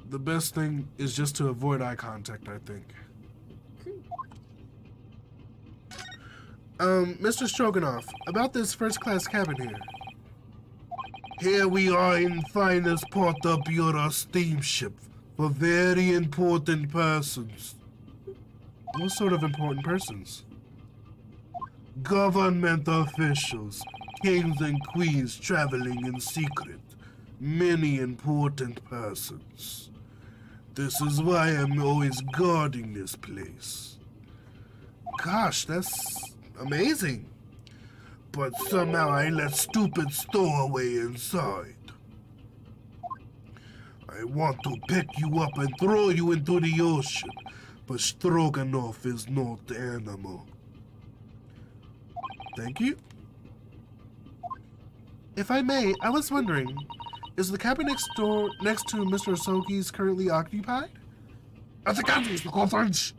The best thing is just to avoid eye contact, I think. Mr. Stroganoff, about this first-class cabin here. Here we are in finest Porta Bureau steamship for very important persons. What sort of important persons? Government officials, kings and queens traveling in secret. Many important persons. This is why I'm always guarding this place. Gosh, that's amazing. But somehow I let stupid stowaway inside. I want to pick you up and throw you into the ocean, but Stroganoff is not animal. Thank you. If I may, I was wondering, is the cabin next to Mr. Sogi's currently occupied? At the cabin, Mr. Conference.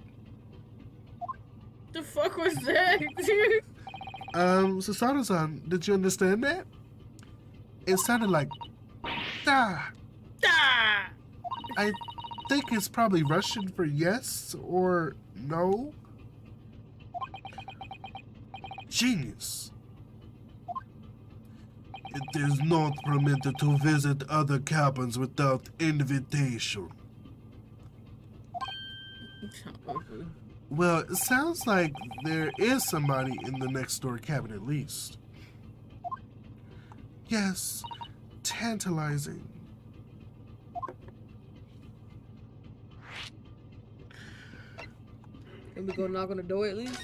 The fuck was that? Susanoo-san, did you understand that? It sounded like da. Ah! I think it's probably Russian for yes or no. Genius. It is not permitted to visit other cabins without invitation. Well, it sounds like there is somebody in the next door cabin at least. Yes, tantalizing. Can we go knock on the door at least?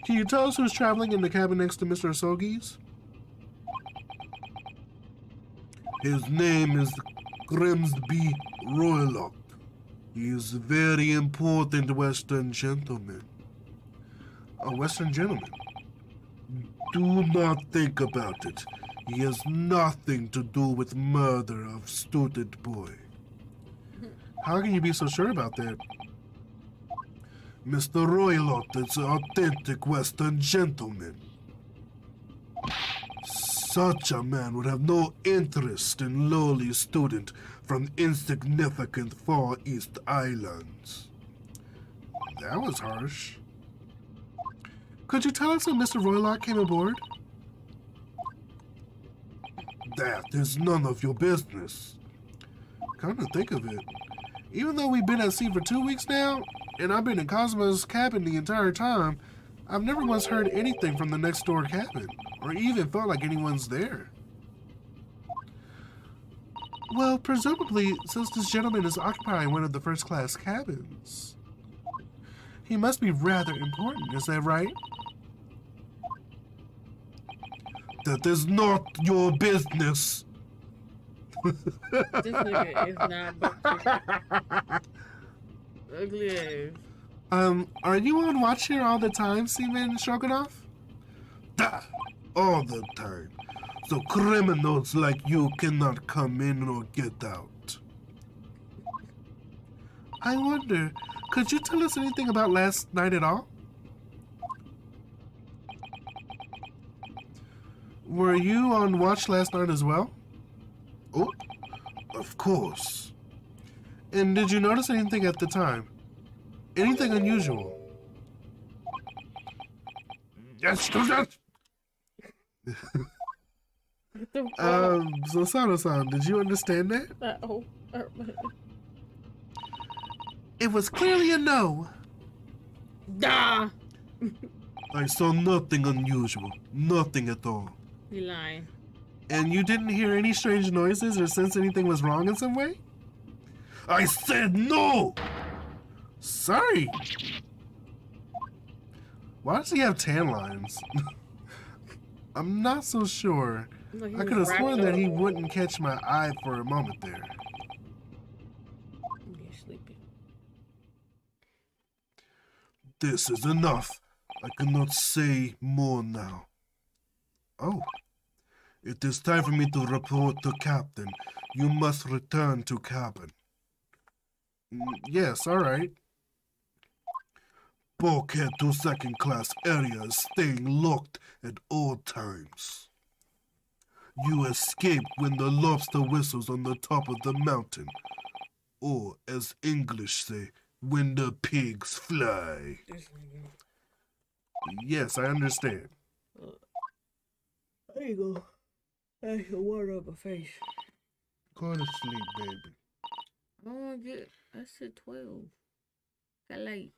Can you tell us who's traveling in the cabin next to Mr. Sogi's? His name is Grimsby Roylock. He is a very important Western gentleman. A Western gentleman? Do not think about it. He has nothing to do with murder of student boy. How can you be so sure about that? Mr. Roylock is an authentic Western gentleman. Such a man would have no interest in lowly student from insignificant Far East Islands. That was harsh. Could you tell us how Mr. Roylock came aboard? That is none of your business. Come to think of it, even though we've been at sea for 2 weeks now, and I've been in Cosmo's cabin the entire time, I've never once heard anything from the next door cabin, or even felt like anyone's there. Well, presumably, since this gentleman is occupying one of the first class cabins, he must be rather important, is that right? That is not your business. This nigga is not ugly ass. Are you on watch here all the time, Seaman Stroganoff? All the time. So criminals like you cannot come in or get out. I wonder, could you tell us anything about last night at all? Were you on watch last night as well? Oh, of course. And did you notice anything at the time? Anything unusual? Yes, student! Susanoo-san, did you understand that? Oh. It was clearly a no. Da! I saw nothing unusual. Nothing at all. You lying. And you didn't hear any strange noises or sense anything was wrong in some way? I said no! Sorry. Why does he have tan lines? I'm not so sure. Like I could have sworn that he wouldn't catch my eye for a moment there. I'm getting sleepy. This is enough. I cannot say more now. Oh. It is time for me to report to Captain. You must return to cabin. Yes, all right. Bulkhead to second class area is staying locked at all times. You escape when the lobster whistles on the top of the mountain. Or, as English say, when the pigs fly. Yes, I understand. There you go. That's the water up my face. Go to sleep, baby. I don't want to get... I said 12. Got late.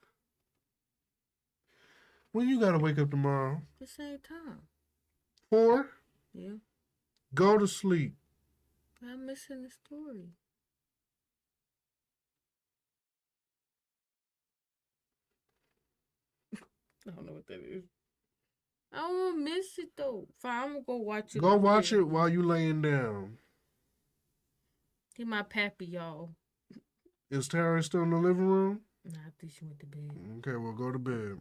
When you gotta wake up tomorrow? The same time. 4? Yeah. Go to sleep. I'm missing the story. I don't know what that is. I don't want to miss it though. Fine, I'm gonna go watch it. Go watch it while you laying down. Get my pappy, y'all. Is Tara still in the living room? Nah, I think she went to bed. Okay, well, go to bed.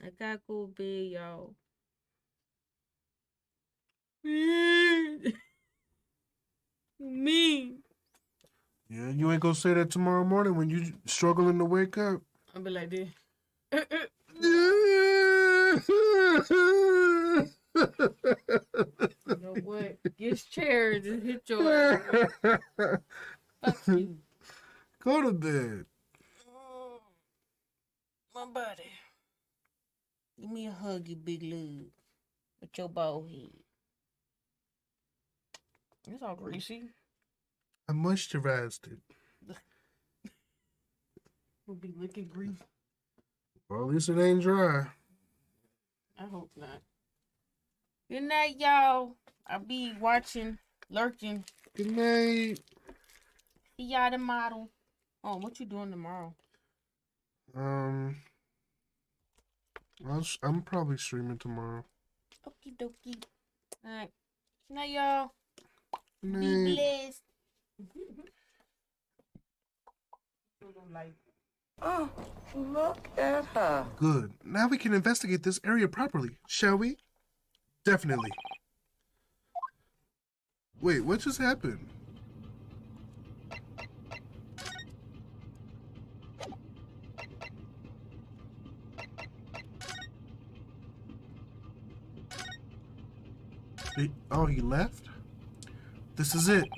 I gotta go to bed, y'all. Me. Yeah, you ain't gonna say that tomorrow morning when you struggling to wake up. I'll be like this. You know what? Get chairs and hit your ass. Fuck you. Go to bed. My buddy. Give me a hug, you big leg. With your bald head. It's all greasy. I moisturized it. We'll be licking grease. Well, at least it ain't dry. I hope not. Good night, y'all. I'll be watching, lurking. Good night. See y'all tomorrow. Oh, what you doing tomorrow? I'm probably streaming tomorrow. Okie dokie. Alright. Good night, y'all. Good Be night. blessed. Oh, look at her. Good. Now we can investigate this area properly, shall we? Definitely. Wait, what just happened? He left? This is it.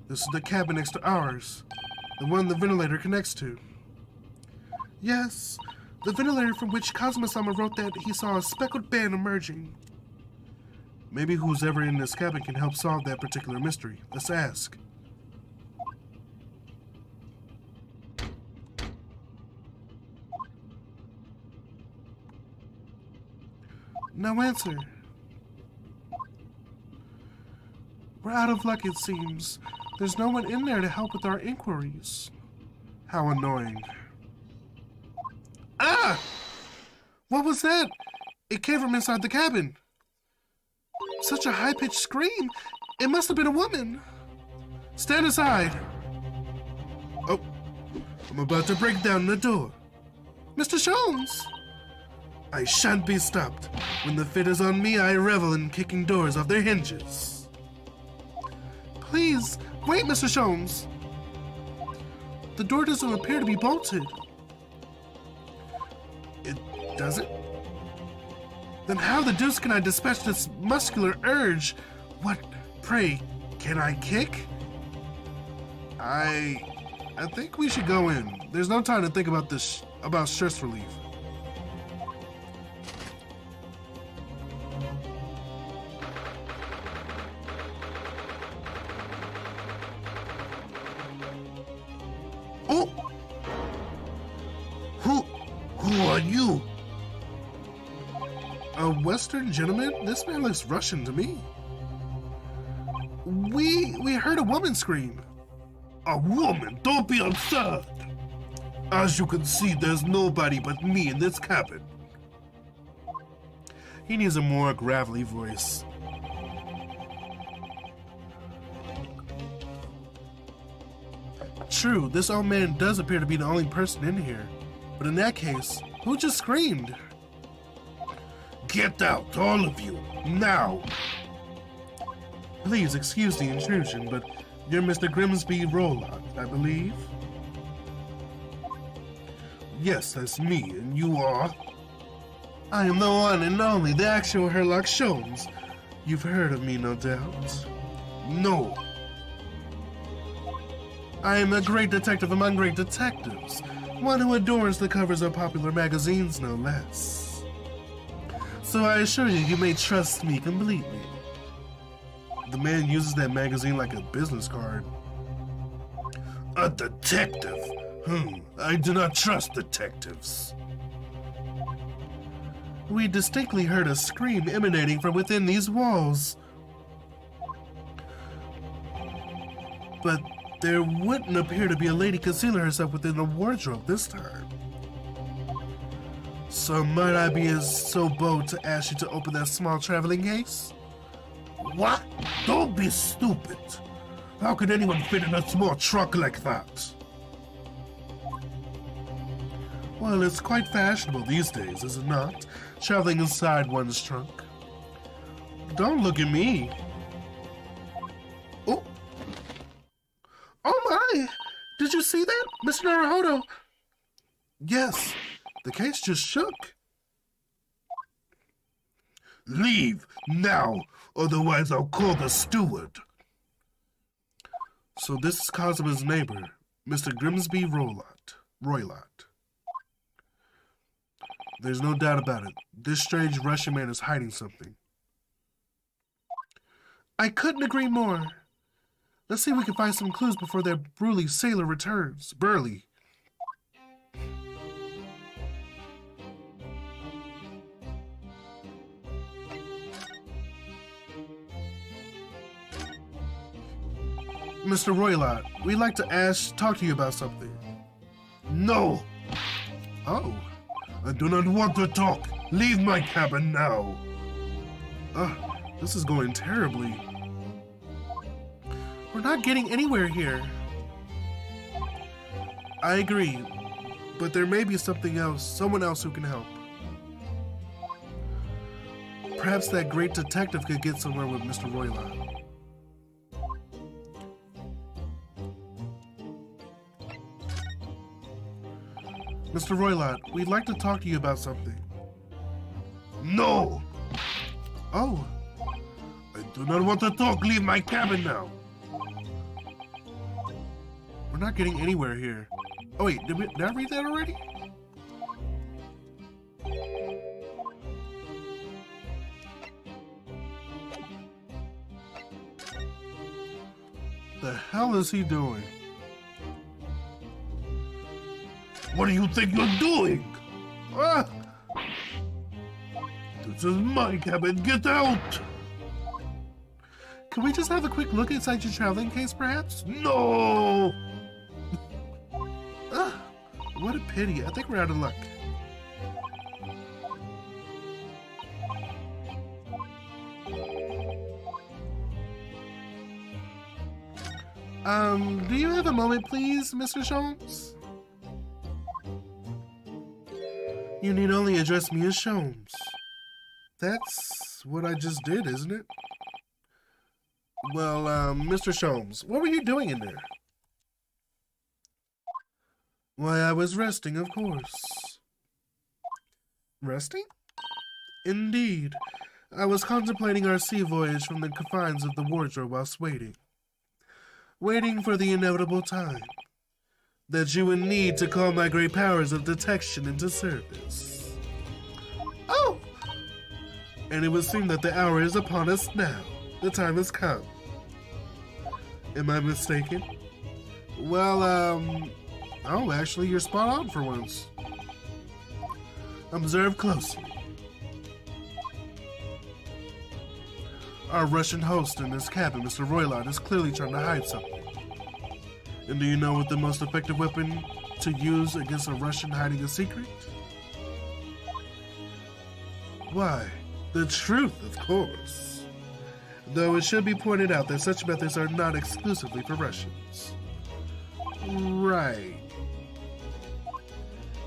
This is the cabin next to ours. The one the ventilator connects to. Yes, the ventilator from which Kazuma-sama wrote that he saw a speckled band emerging. Maybe who's ever in this cabin can help solve that particular mystery. Let's ask. No answer. We're out of luck, it seems. There's no one in there to help with our inquiries. How annoying. Ah! What was that? It came from inside the cabin. Such a high-pitched scream. It must have been a woman. Stand aside. Oh, I'm about to break down the door. Mr. Sholmes! I shan't be stopped. When the fit is on me, I revel in kicking doors off their hinges. Please, wait, Mr. Sholmes. The door doesn't appear to be bolted. It doesn't? Then how the deuce can I dispatch this muscular urge? What, pray, can I kick? I think we should go in. There's no time to think about this, about stress relief. Oh! Who are you? A Western gentleman? This man looks Russian to me. We heard a woman scream. A woman? Don't be absurd. As you can see, there's nobody but me in this cabin. He needs a more gravelly voice. True, this old man does appear to be the only person in here. But in that case, who just screamed? Get out, all of you, now! Please excuse the intrusion, but you're Mr. Grimsby Rollock, I believe? Yes, that's me, and you are? I am the one and only, the actual Herlock Sholmes. You've heard of me, no doubt? No. I am a great detective among great detectives. One who adorns the covers of popular magazines, no less. So I assure you, you may trust me completely. The man uses that magazine like a business card. A detective? I do not trust detectives. We distinctly heard a scream emanating from within these walls. But there wouldn't appear to be a lady concealing herself within a wardrobe this time. So might I be so bold to ask you to open that small traveling case? What? Don't be stupid. How could anyone fit in a small trunk like that? Well, it's quite fashionable these days, is it not? Traveling inside one's trunk. Don't look at me. Oh. Oh my! Did you see that, Mr. Naruhodo? Yes, the case just shook. Leave now, otherwise I'll call the steward. So this is Kazuma's neighbor, Mr. Grimsby Roylott. There's no doubt about it. This strange Russian man is hiding something. I couldn't agree more. Let's see if we can find some clues before that Burly sailor returns. Burly. Mr. Roylott, we'd like to talk to you about something. No! Oh, I do not want to talk. Leave my cabin now. This is going terribly. We're not getting anywhere here. I agree, but there may be someone else who can help. Perhaps that great detective could get somewhere with Mr. Roylott. Mr. Roylott, we'd like to talk to you about something. No! Oh, I do not want to talk. Leave my cabin now. We're not getting anywhere here. Oh wait, did I read that already? The hell is he doing? What do you think you're doing? Ah! This is my cabin. Get out! Can we just have a quick look inside your traveling case, perhaps? No! What a pity. I think we're out of luck. Do you have a moment, please, Mr. Sholmes? You need only address me as Sholmes. That's what I just did, isn't it? Well, Mr. Sholmes, what were you doing in there? Why, I was resting, of course. Resting? Indeed. I was contemplating our sea voyage from the confines of the wardrobe whilst waiting. Waiting for the inevitable time that you would need to call my great powers of detection into service. Oh! And it would seem that the hour is upon us now. The time has come. Am I mistaken? Well, oh, actually, you're spot on for once. Observe closely. Our Russian host in this cabin, Mr. Roylott, is clearly trying to hide something. And do you know what the most effective weapon to use against a Russian hiding a secret? Why, the truth, of course. Though it should be pointed out that such methods are not exclusively for Russians. Right.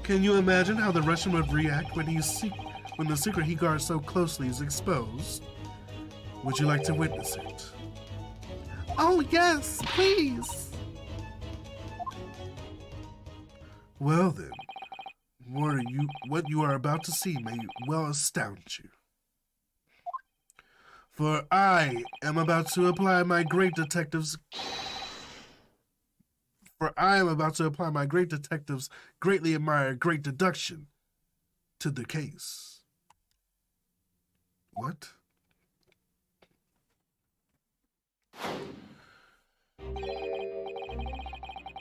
Can you imagine how the Russian would react when the secret he guards so closely is exposed? Would you like to witness it? Oh yes, please! Well then, what you are about to see may well astound you. For I am about to apply my great detective's greatly admired great deduction to the case. What?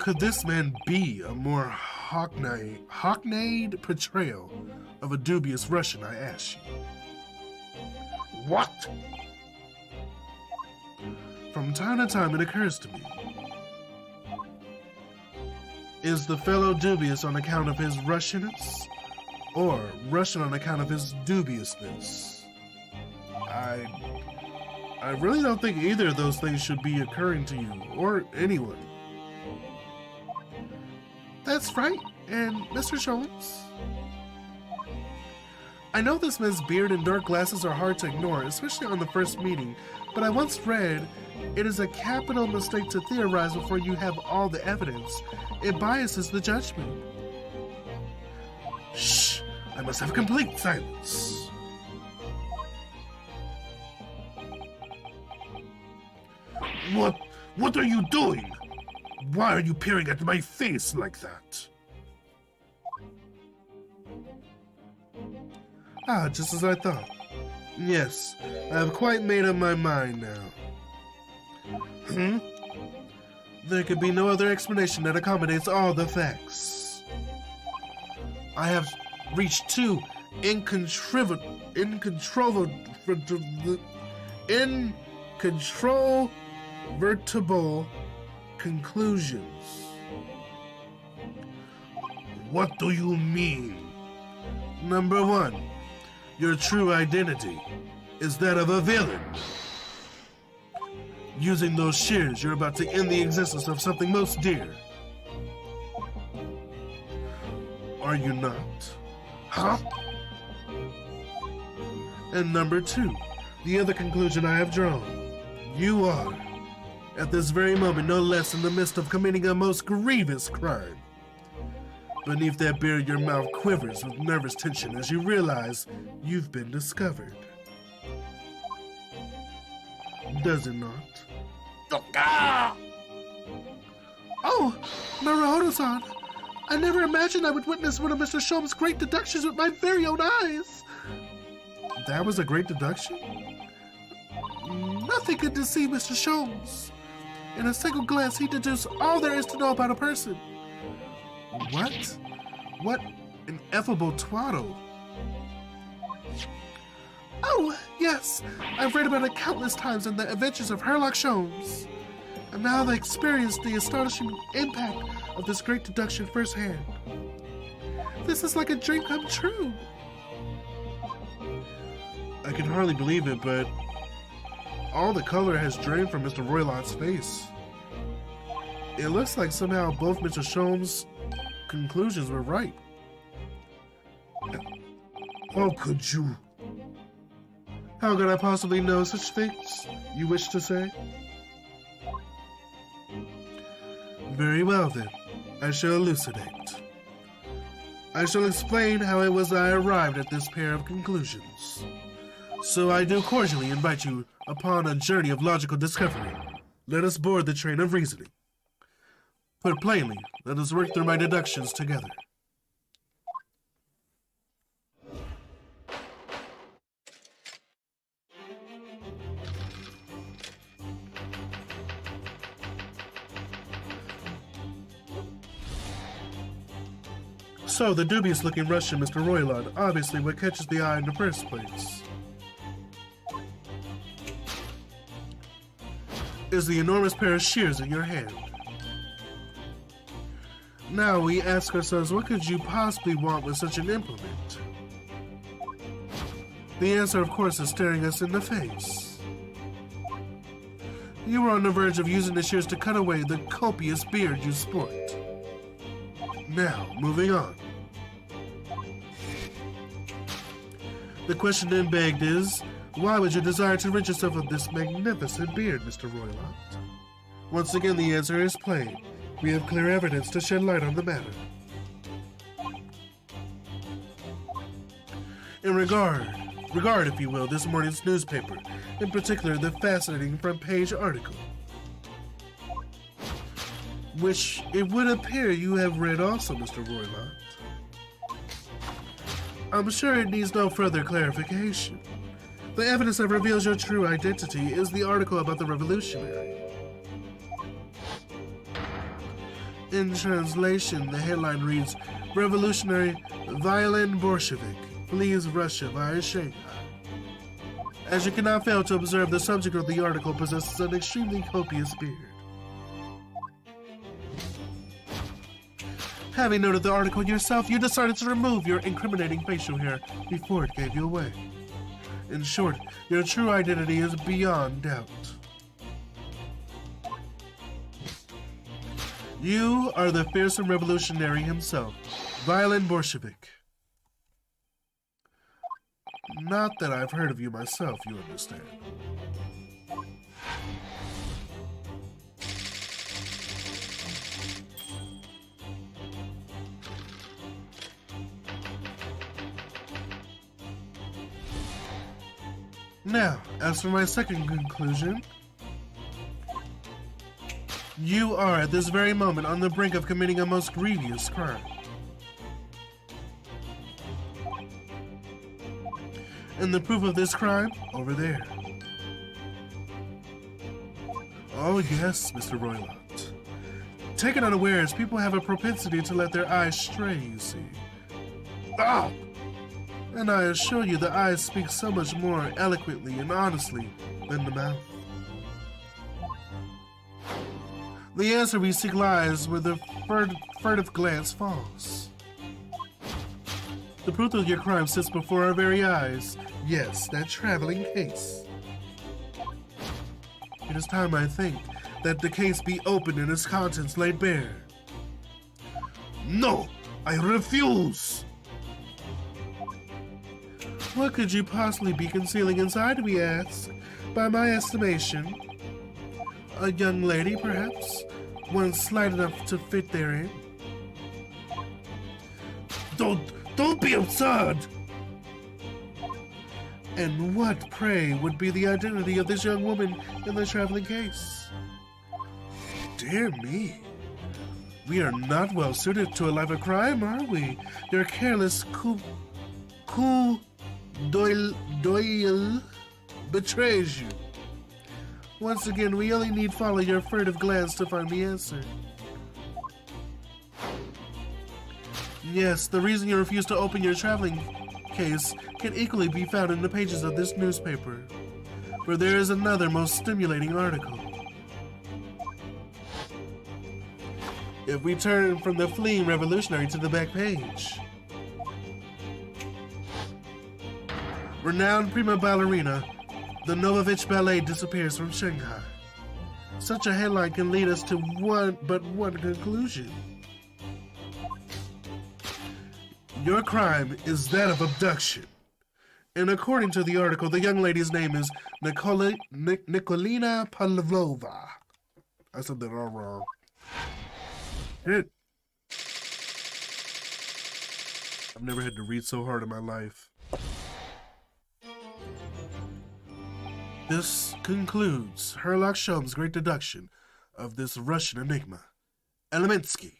Could this man be a more hackneyed portrayal of a dubious Russian, I ask you? What? From time to time it occurs to me. Is the fellow dubious on account of his Russianness, or Russian on account of his dubiousness? I really don't think either of those things should be occurring to you, or anyone. That's right, and Mr. Sholmes, I know this man's beard and dark glasses are hard to ignore, especially on the first meeting, but I once read it is a capital mistake to theorize before you have all the evidence. It biases the judgment. Shh! I must have complete silence. What are you doing? Why are you peering at my face like that? Ah, just as I thought. Yes, I have quite made up my mind now. There could be no other explanation that accommodates all the facts. I have reached two incontrovertible conclusions. What do you mean? Number one, your true identity is that of a villain. Using those shears, you're about to end the existence of something most dear. Are you not? Huh? And number two, the other conclusion I have drawn. You are, at this very moment, no less in the midst of committing a most grievous crime. Beneath that beard, your mouth quivers with nervous tension as you realize you've been discovered. Does it not? Oh, Naruhodo-san! I never imagined I would witness one of Mr. Sholmes' great deductions with my very own eyes! That was a great deduction? Nothing could deceive Mr. Sholmes. In a single glance, he deduced all there is to know about a person. What? What ineffable twaddle. Oh, yes, I've read about it countless times in the adventures of Herlock Sholmes. And now I've experienced the astonishing impact of this great deduction firsthand. This is like a dream come true. I can hardly believe it, but all the color has drained from Mr. Roylott's face. It looks like somehow both Mr. Sholmes' conclusions were right. How could you? How could I possibly know such things, you wish to say? Very well then, I shall elucidate. I shall explain how it was I arrived at this pair of conclusions. So I do cordially invite you upon a journey of logical discovery. Let us board the train of reasoning. Put plainly, let us work through my deductions together. So, the dubious-looking Russian, Mr. Roylott, obviously what catches the eye in the first place is the enormous pair of shears in your hand. Now we ask ourselves, what could you possibly want with such an implement? The answer, of course, is staring us in the face. You were on the verge of using the shears to cut away the copious beard you sport. Now, moving on. The question then begged is, why would you desire to rid yourself of this magnificent beard, Mr. Roylott? Once again, the answer is plain. We have clear evidence to shed light on the matter. In regard, if you will, this morning's newspaper, in particular the fascinating front-page article, which it would appear you have read also, Mr. Roylott. I'm sure it needs no further clarification. The evidence that reveals your true identity is the article about the revolutionary. In translation, the headline reads, Revolutionary Violin Bolshevik flees Russia via Shanghai. As you cannot fail to observe, the subject of the article possesses an extremely copious beard. Having noted the article yourself, you decided to remove your incriminating facial hair before it gave you away. In short, your true identity is beyond doubt. You are the fearsome revolutionary himself, Violin Bolshevik. Not that I've heard of you myself, you understand. Now, as for my second conclusion, you are at this very moment on the brink of committing a most grievous crime. And the proof of this crime, over there. Oh yes, Mr. Roylott. Taken unawares, people have a propensity to let their eyes stray, you see. Ah! And I assure you the eyes speak so much more eloquently and honestly than the mouth. The answer we seek lies where the furtive glance falls. The proof of your crime sits before our very eyes. Yes, that traveling case. It is time, I think, that the case be opened and its contents laid bare. No! I refuse! What could you possibly be concealing inside, we ask? By my estimation, a young lady, perhaps? One slight enough to fit therein? Don't be absurd! And what, pray, would be the identity of this young woman in the traveling case? Dear me. We are not well suited to a life of crime, are we? Your careless cool Doyle betrays you. Once again, we only need follow your furtive glance to find the answer. Yes, the reason you refuse to open your traveling case can equally be found in the pages of this newspaper, for there is another most stimulating article. If we turn from the fleeing revolutionary to the back page. Renowned prima ballerina, the Novovich Ballet disappears from Shanghai. Such a headline can lead us to one conclusion. Your crime is that of abduction. And according to the article, the young lady's name is Nikolina Pavlova. I said that all wrong. I've never had to read so hard in my life. This concludes Herlock Sholmes' great deduction of this Russian enigma. Elemensky.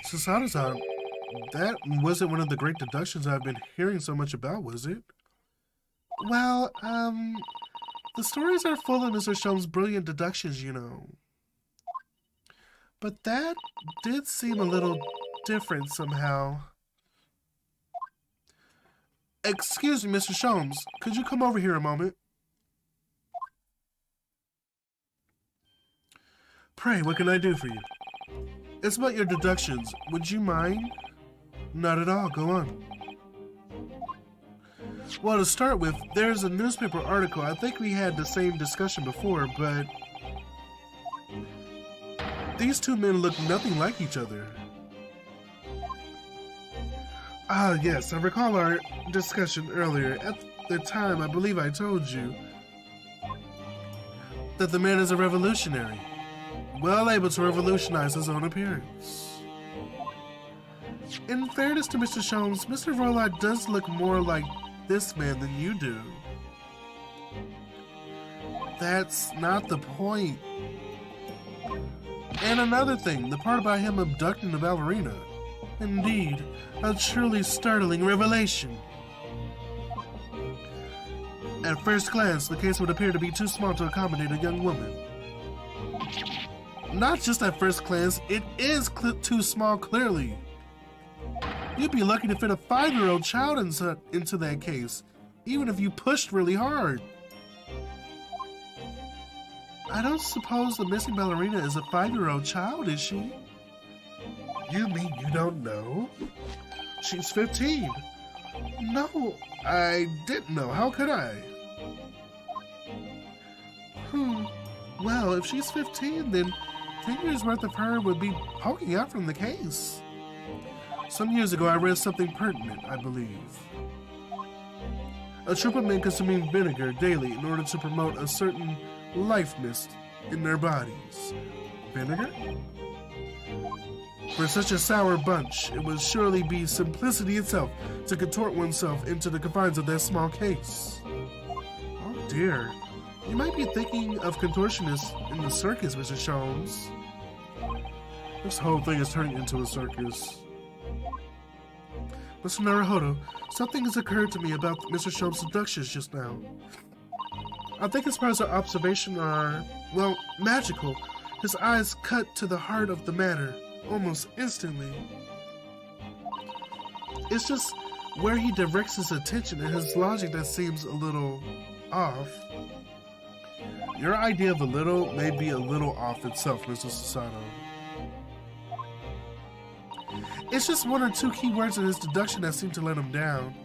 Sasada-san, that wasn't one of the great deductions I've been hearing so much about, was it? Well, the stories are full of Mr. Sholmes' brilliant deductions, you know. But that did seem a little different somehow. Excuse me, Mr. Sholmes, could you come over here a moment? Pray, what can I do for you? It's about your deductions. Would you mind? Not at all. Go on. Well, to start with, there's a newspaper article. I think we had the same discussion before, but these two men look nothing like each other. Ah, yes, I recall our discussion earlier. At the time, I believe I told you that the man is a revolutionary, well able to revolutionize his own appearance. In fairness to Mr. Sholmes, Mr. Roylott does look more like this man than you do. That's not the point. And another thing, the part about him abducting the ballerina. Indeed, a truly startling revelation. At first glance, the case would appear to be too small to accommodate a young woman. Not just at first glance, it is too small, clearly. You'd be lucky to fit a 5-year-old child into that case, even if you pushed really hard. I don't suppose the missing ballerina is a 5-year-old child, is she? You mean you don't know? She's 15. No, I didn't know. How could I? Well, if she's 15, then 10 years worth of her would be poking out from the case. Some years ago, I read something pertinent, I believe. A troop of men consuming vinegar daily in order to promote a certain lifeness in their bodies. Vinegar? For such a sour bunch, it would surely be simplicity itself to contort oneself into the confines of that small case. Oh dear. You might be thinking of contortionists in the circus, Mr. Sholmes. This whole thing is turning into a circus. Mr. Naruhodo, something has occurred to me about Mr. Sholmes' deductions just now. I think his powers of observation are, well, magical. His eyes cut to the heart of the matter, almost instantly. It's just where he directs his attention and his logic that seems a little off. Your idea of a little may be a little off itself, Mr. Sasato. It's just one or two key words in his deduction that seem to let him down.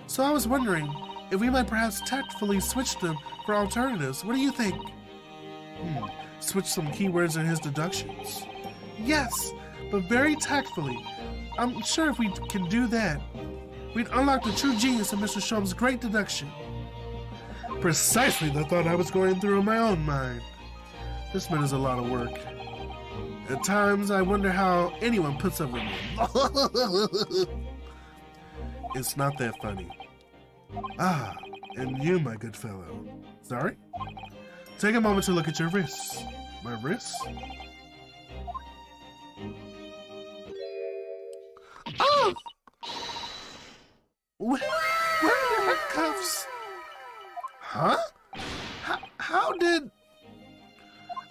So I was wondering if we might perhaps tactfully switch them for alternatives. What do you think? Switch some keywords in his deductions? Yes, but very tactfully. I'm sure if we can do that, we'd unlock the true genius of Mr. Sholmes' great deduction. Precisely the thought I was going through in my own mind. This man is a lot of work. At times, I wonder how anyone puts up with it. It's not that funny. Ah, and you, my good fellow. Sorry? Take a moment to look at your wrists. My wrists? Oh! Where are your cuffs? Huh? How did...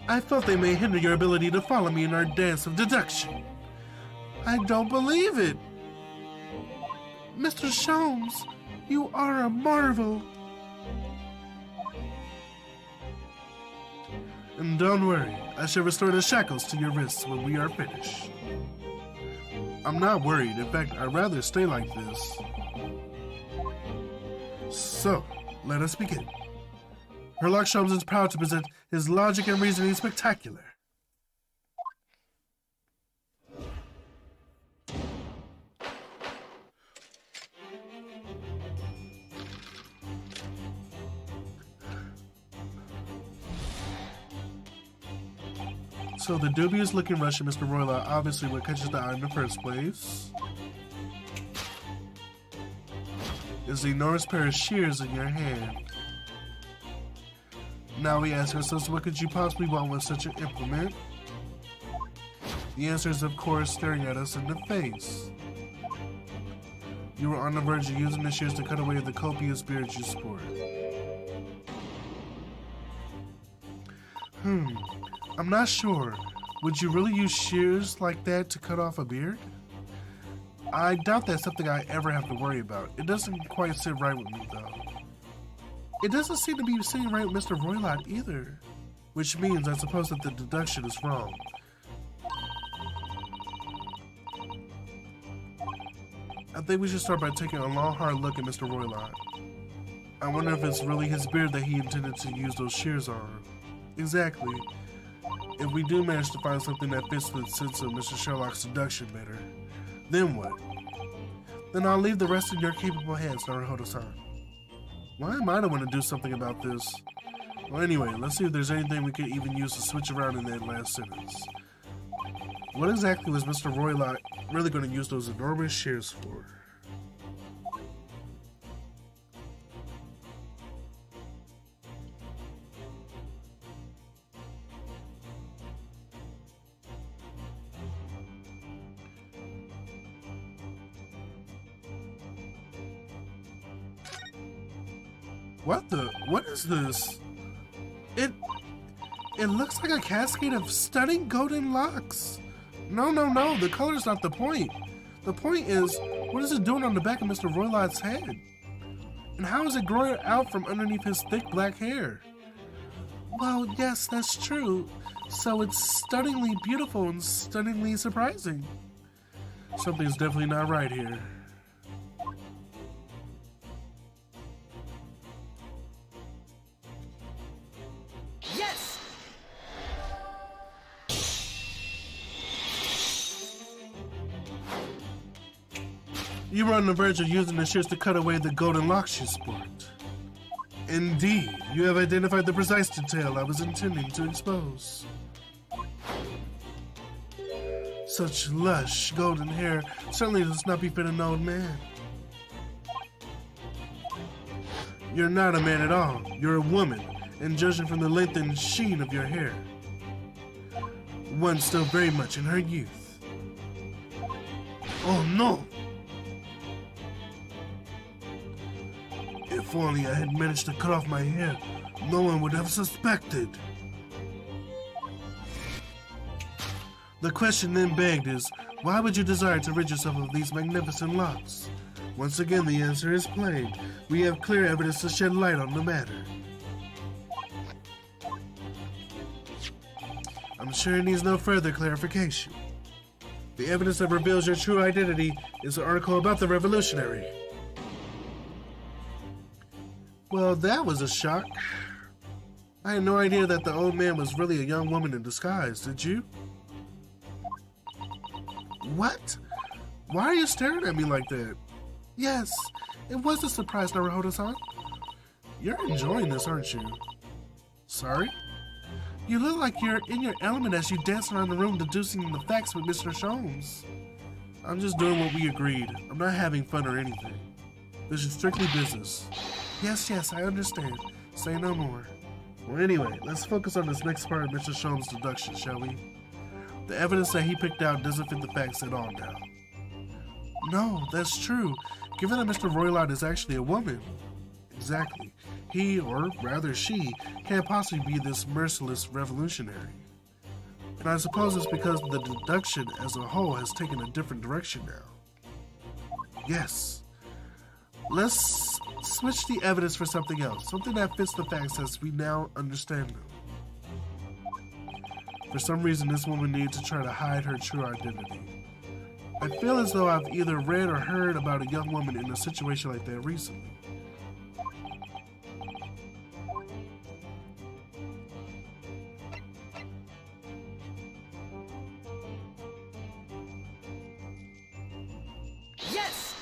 I felt they may hinder your ability to follow me in our dance of deduction. I don't believe it. Mr. Sholmes, you are a marvel. And don't worry, I shall restore the shackles to your wrists when we are finished. I'm not worried. In fact, I'd rather stay like this. So, let us begin. Herlock Sholmes is proud to present his logic and reasoning spectacular. So the dubious-looking Russian Mr. Royla obviously what catches the eye in the first place is the enormous pair of shears in your hand. Now we ask ourselves, what could you possibly want with such an implement? The answer is, of course, staring at us in the face. You were on the verge of using the shears to cut away the copious beard you sport. I'm not sure. Would you really use shears like that to cut off a beard? I doubt that's something I ever have to worry about. It doesn't quite sit right with me, though. It doesn't seem to be sitting right with Mr. Roylott either. Which means I suppose that the deduction is wrong. I think we should start by taking a long, hard look at Mr. Roylott. I wonder if it's really his beard that he intended to use those shears on. Exactly. If we do manage to find something that fits the sense of Mr. Sherlock's deduction better, then what? Then I'll leave the rest in your capable hands, Naruhodo-san. Why am I the one to do something about this? Well, anyway, let's see if there's anything we could even use to switch around in that last sentence. What exactly was Mr. Roylott really going to use those enormous shears for? What is this? It looks like a cascade of stunning golden locks. No, the color's not the point. The point is, what is it doing on the back of Mr. Roylott's head? And how is it growing out from underneath his thick black hair? Well, yes, that's true. So it's stunningly beautiful and stunningly surprising. Something's definitely not right here. You were on the verge of using the shears to cut away the golden locks you sport. Indeed, you have identified the precise detail I was intending to expose. Such lush golden hair certainly does not befit an old man. You're not a man at all. You're a woman, and judging from the length and sheen of your hair, one still very much in her youth. Oh no! If only I had managed to cut off my hair, no one would have suspected. The question then begged is, why would you desire to rid yourself of these magnificent locks? Once again, the answer is plain. We have clear evidence to shed light on the matter. I'm sure it needs no further clarification. The evidence that reveals your true identity is an article about the revolutionary. Well, that was a shock. I had no idea that the old man was really a young woman in disguise, did you? What? Why are you staring at me like that? Yes, it was a surprise, Naruhodo-san. You're enjoying this, aren't you? Sorry? You look like you're in your element as you dance around the room deducing the facts with Mr. Sholmes. I'm just doing what we agreed. I'm not having fun or anything. This is strictly business. Yes, I understand. Say no more. Well, anyway, let's focus on this next part of Mr. Sholmes' deduction, shall we? The evidence that he picked out doesn't fit the facts at all now. No, that's true. Given that Mr. Roylott is actually a woman. Exactly. He, or rather she, can't possibly be this merciless revolutionary. And I suppose it's because the deduction as a whole has taken a different direction now. Yes. Let's switch the evidence for something else. Something that fits the facts as we now understand them. For some reason, this woman needed to try to hide her true identity. I feel as though I've either read or heard about a young woman in a situation like that recently. Yes!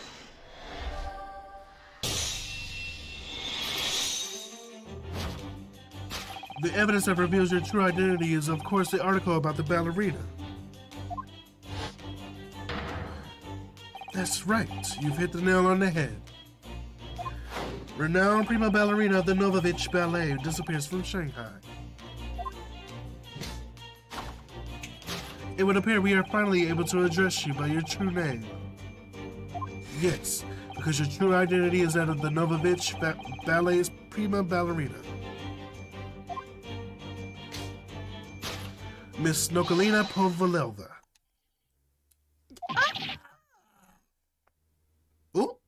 The evidence that reveals your true identity is, of course, the article about the ballerina. That's right, you've hit the nail on the head. Renowned prima ballerina of the Novovich Ballet disappears from Shanghai. It would appear we are finally able to address you by your true name. Yes, because your true identity is that of the Novovich Ballet's prima ballerina. Miss Nokalina Povalova. Oh.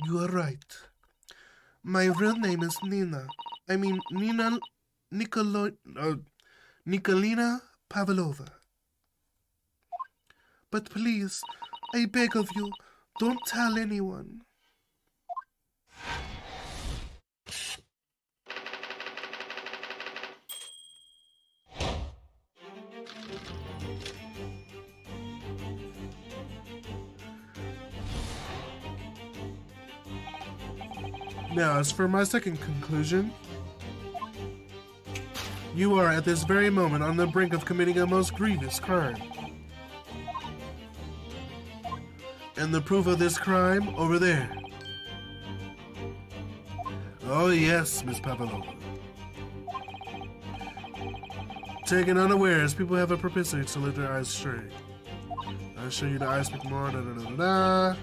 You are right. My real name is Nina. I mean, Nikolina Pavlova. But please, I beg of you, don't tell anyone. Now, as for my second conclusion, you are at this very moment on the brink of committing a most grievous crime. And the proof of this crime, over there. Oh yes, Miss Pavlova. Taken unawares, people have a propensity to let their eyes stray. I'll show you the eyes speak more, da da da da da.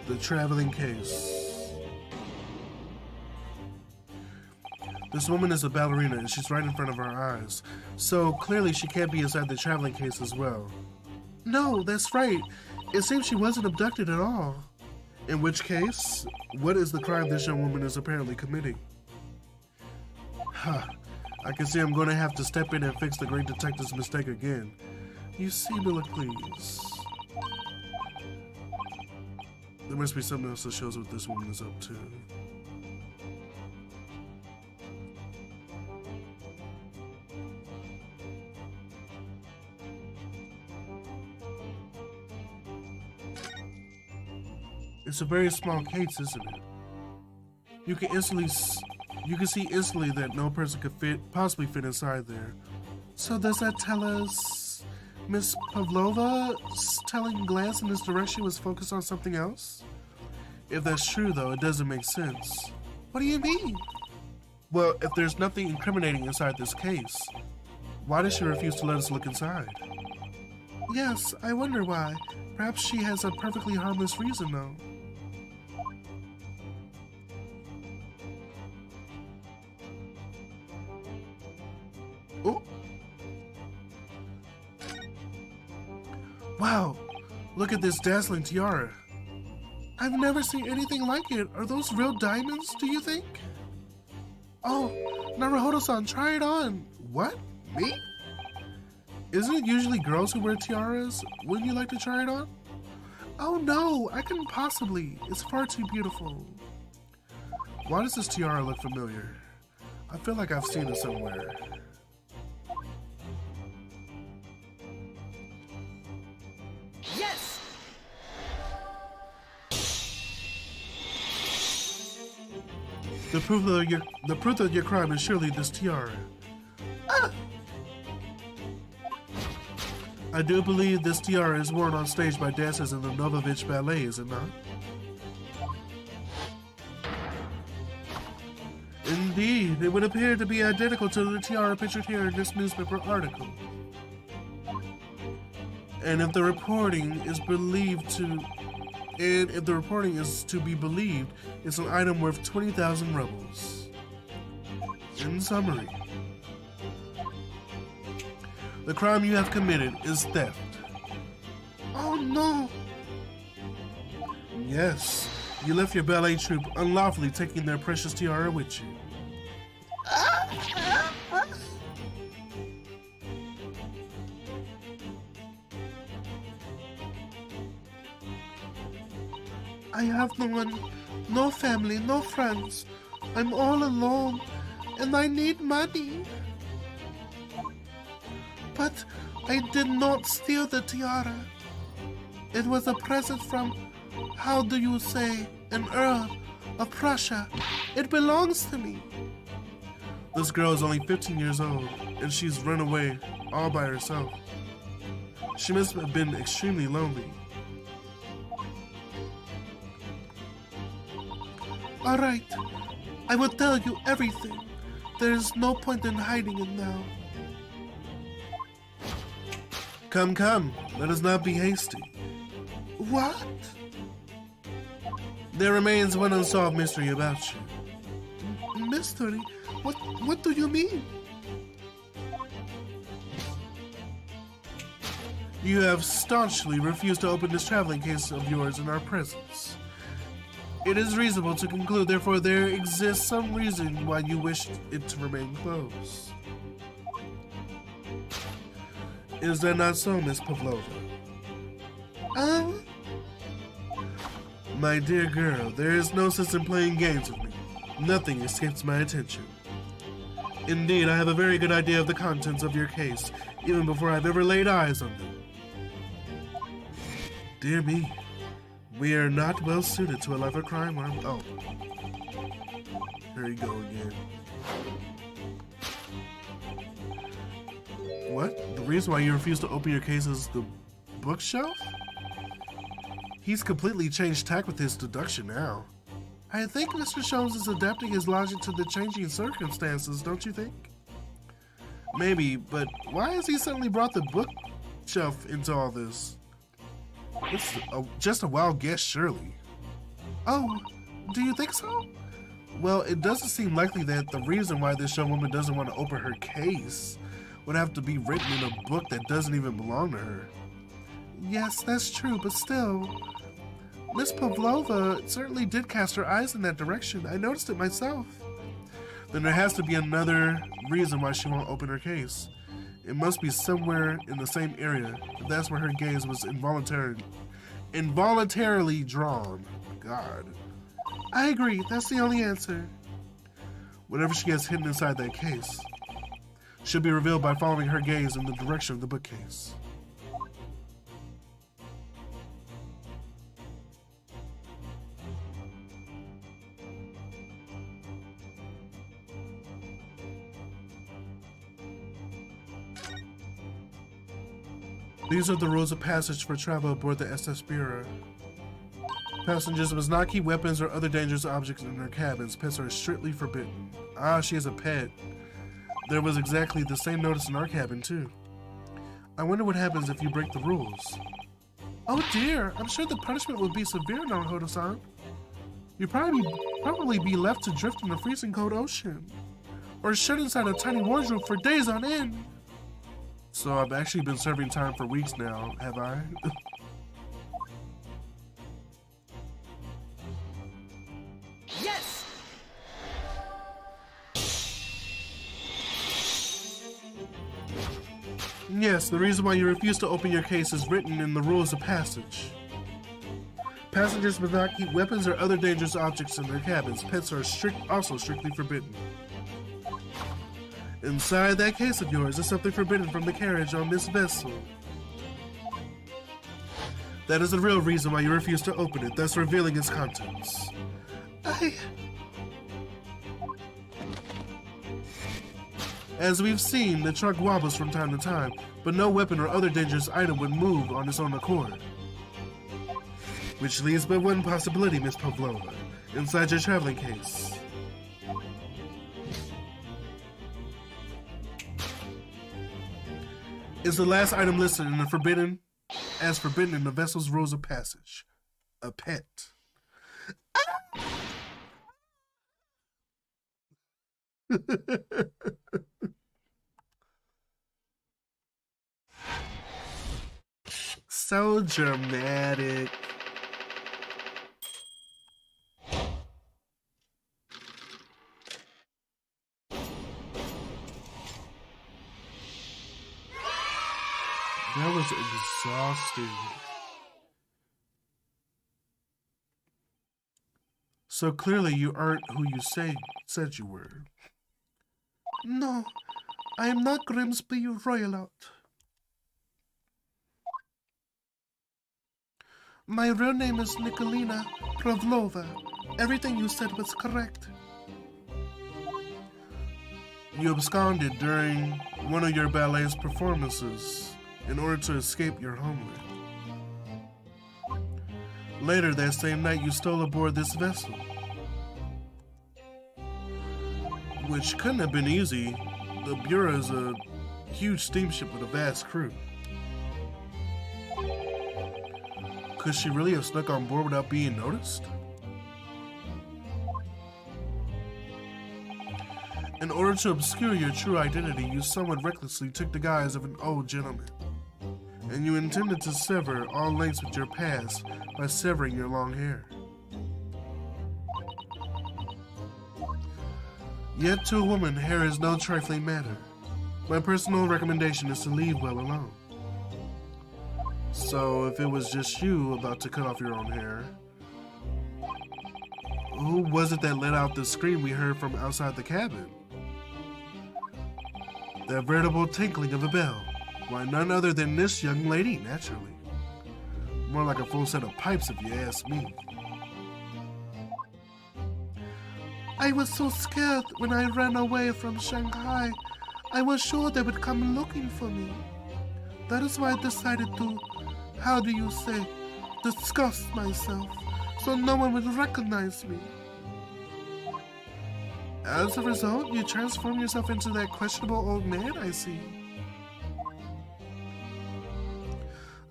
The traveling case. This woman is a ballerina and she's right in front of our eyes. So clearly she can't be inside the traveling case as well. No, that's right. It seems she wasn't abducted at all. In which case, what is the crime this young woman is apparently committing? Ha, I can see I'm going to have to step in and fix the great detective's mistake again. You seem to look pleased. There must be something else that shows what this woman is up to. It's a very small case, isn't it? You can see instantly that no person could possibly fit inside there. So does that tell us Miss Pavlova's telling glance in this direction was focused on something else? If that's true, though, it doesn't make sense. What do you mean? Well, if there's nothing incriminating inside this case, why does she refuse to let us look inside? Yes, I wonder why. Perhaps she has a perfectly harmless reason, though. Oh. Wow, look at this dazzling tiara. I've never seen anything like it. Are those real diamonds, do you think? Oh, Naruhodo-san, try it on. What? Me? Isn't it usually girls who wear tiaras? Wouldn't you like to try it on? Oh no, I couldn't possibly. It's far too beautiful. Why does this tiara look familiar? I feel like I've seen it somewhere. Yes! The proof of your crime is surely this tiara. Ah! I do believe this tiara is worn on stage by dancers in the Novovich Ballet, is it not? Indeed, it would appear to be identical to the tiara pictured here in this newspaper article. And if the reporting is to be believed, it's an item worth 20,000 rubles. In summary, the crime you have committed is theft. Oh no! Yes, you left your ballet troupe unlawfully, taking their precious tiara with you. I have no one, no family, no friends. I'm all alone, and I need money. But I did not steal the tiara. It was a present from, how do you say, an Earl of Prussia. It belongs to me. This girl is only 15 years old, and she's run away all by herself. She must have been extremely lonely. All right, I will tell you everything. There is no point in hiding it now. Come, come, let us not be hasty. What? There remains one unsolved mystery about you. Mystery? What do you mean? You have staunchly refused to open this traveling case of yours in our presence. It is reasonable to conclude, therefore, there exists some reason why you wished it to remain closed. Is that not so, Miss Pavlova? My dear girl, there is no sense in playing games with me. Nothing escapes my attention. Indeed, I have a very good idea of the contents of your case, even before I've ever laid eyes on them. Dear me, we are not well suited to a life of crime, are we? Oh. Here you go again. What? The reason why you refuse to open your case is the bookshelf? He's completely changed tack with his deduction now. I think Mr. Sholmes is adapting his logic to the changing circumstances, don't you think? Maybe, but why has he suddenly brought the bookshelf into all this? It's just a wild guess, surely. Oh, do you think so? Well, it doesn't seem likely that the reason why this young woman doesn't want to open her case would have to be written in a book that doesn't even belong to her. Yes, that's true, but still, Miss Pavlova certainly did cast her eyes in that direction. I noticed it myself. Then there has to be another reason why she won't open her case. It must be somewhere in the same area. That's where her gaze was involuntarily drawn. God. I agree. That's the only answer. Whatever she has hidden inside that case should be revealed by following her gaze in the direction of the bookcase. These are the rules of passage for travel aboard the SS Burya. Passengers must not keep weapons or other dangerous objects in their cabins. Pets are strictly forbidden. Ah, she has a pet. There was exactly the same notice in our cabin, too. I wonder what happens if you break the rules. Oh dear, I'm sure the punishment will be severe, Naruhodo-san. You'd probably be left to drift in the freezing cold ocean. Or shut inside a tiny wardrobe for days on end. So I've actually been serving time for weeks now, have I? Yes! Yes, the reason why you refuse to open your case is written in the rules of passage. Passengers must not keep weapons or other dangerous objects in their cabins. Pets are also strictly forbidden. Inside that case of yours is something forbidden from the carriage on this vessel. That is the real reason why you refuse to open it, thus revealing its contents. As we've seen, the truck wobbles from time to time, but no weapon or other dangerous item would move on its own accord. Which leaves but one possibility, Miss Pavlova, inside your traveling case. Is the last item listed in the forbidden in the vessel's rules of passage. A pet. So dramatic. That was exhausting. So clearly you aren't who you said you were. No, I am not Grimsby Royalot. My real name is Nikolina Pavlova. Everything you said was correct. You absconded during one of your ballet's performances in order to escape your homeland. Later that same night, you stole aboard this vessel. Which couldn't have been easy. The Burya is a huge steamship with a vast crew. Could she really have snuck on board without being noticed? In order to obscure your true identity, you somewhat recklessly took the guise of an old gentleman. And you intended to sever all links with your past by severing your long hair. Yet to a woman, hair is no trifling matter. My personal recommendation is to leave well alone. So if it was just you about to cut off your own hair, who was it that let out the scream we heard from outside the cabin? That veritable tinkling of a bell. Why, none other than this young lady, naturally. More like a full set of pipes, if you ask me. I was so scared when I ran away from Shanghai. I was sure they would come looking for me. That is why I decided to, how do you say, disguise myself, so no one would recognize me. As a result, you transform yourself into that questionable old man I see.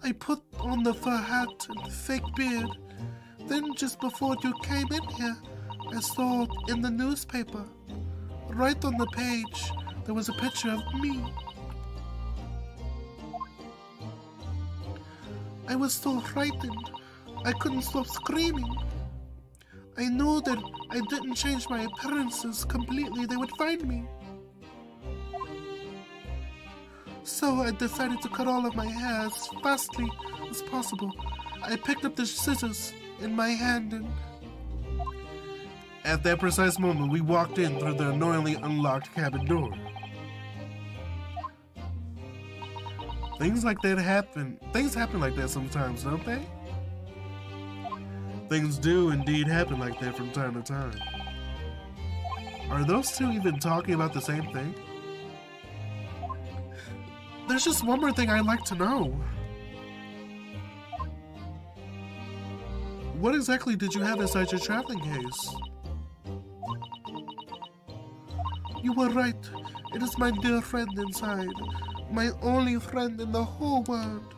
I put on the fur hat and the fake beard. Then just before you came in here, I saw in the newspaper, right on the page, there was a picture of me. I was so frightened. I couldn't stop screaming. I knew that I didn't change my appearances completely, they would find me. So I decided to cut all of my hair as fastly as possible. I picked up the scissors in my hand and... At that precise moment, we walked in through the annoyingly unlocked cabin door. Things like that happen. Things happen like that sometimes, don't they? Things do indeed happen like that from time to time. Are those two even talking about the same thing? There's just one more thing I'd like to know. What exactly did you have inside your traveling case? You were right. It is my dear friend inside. My only friend in the whole world.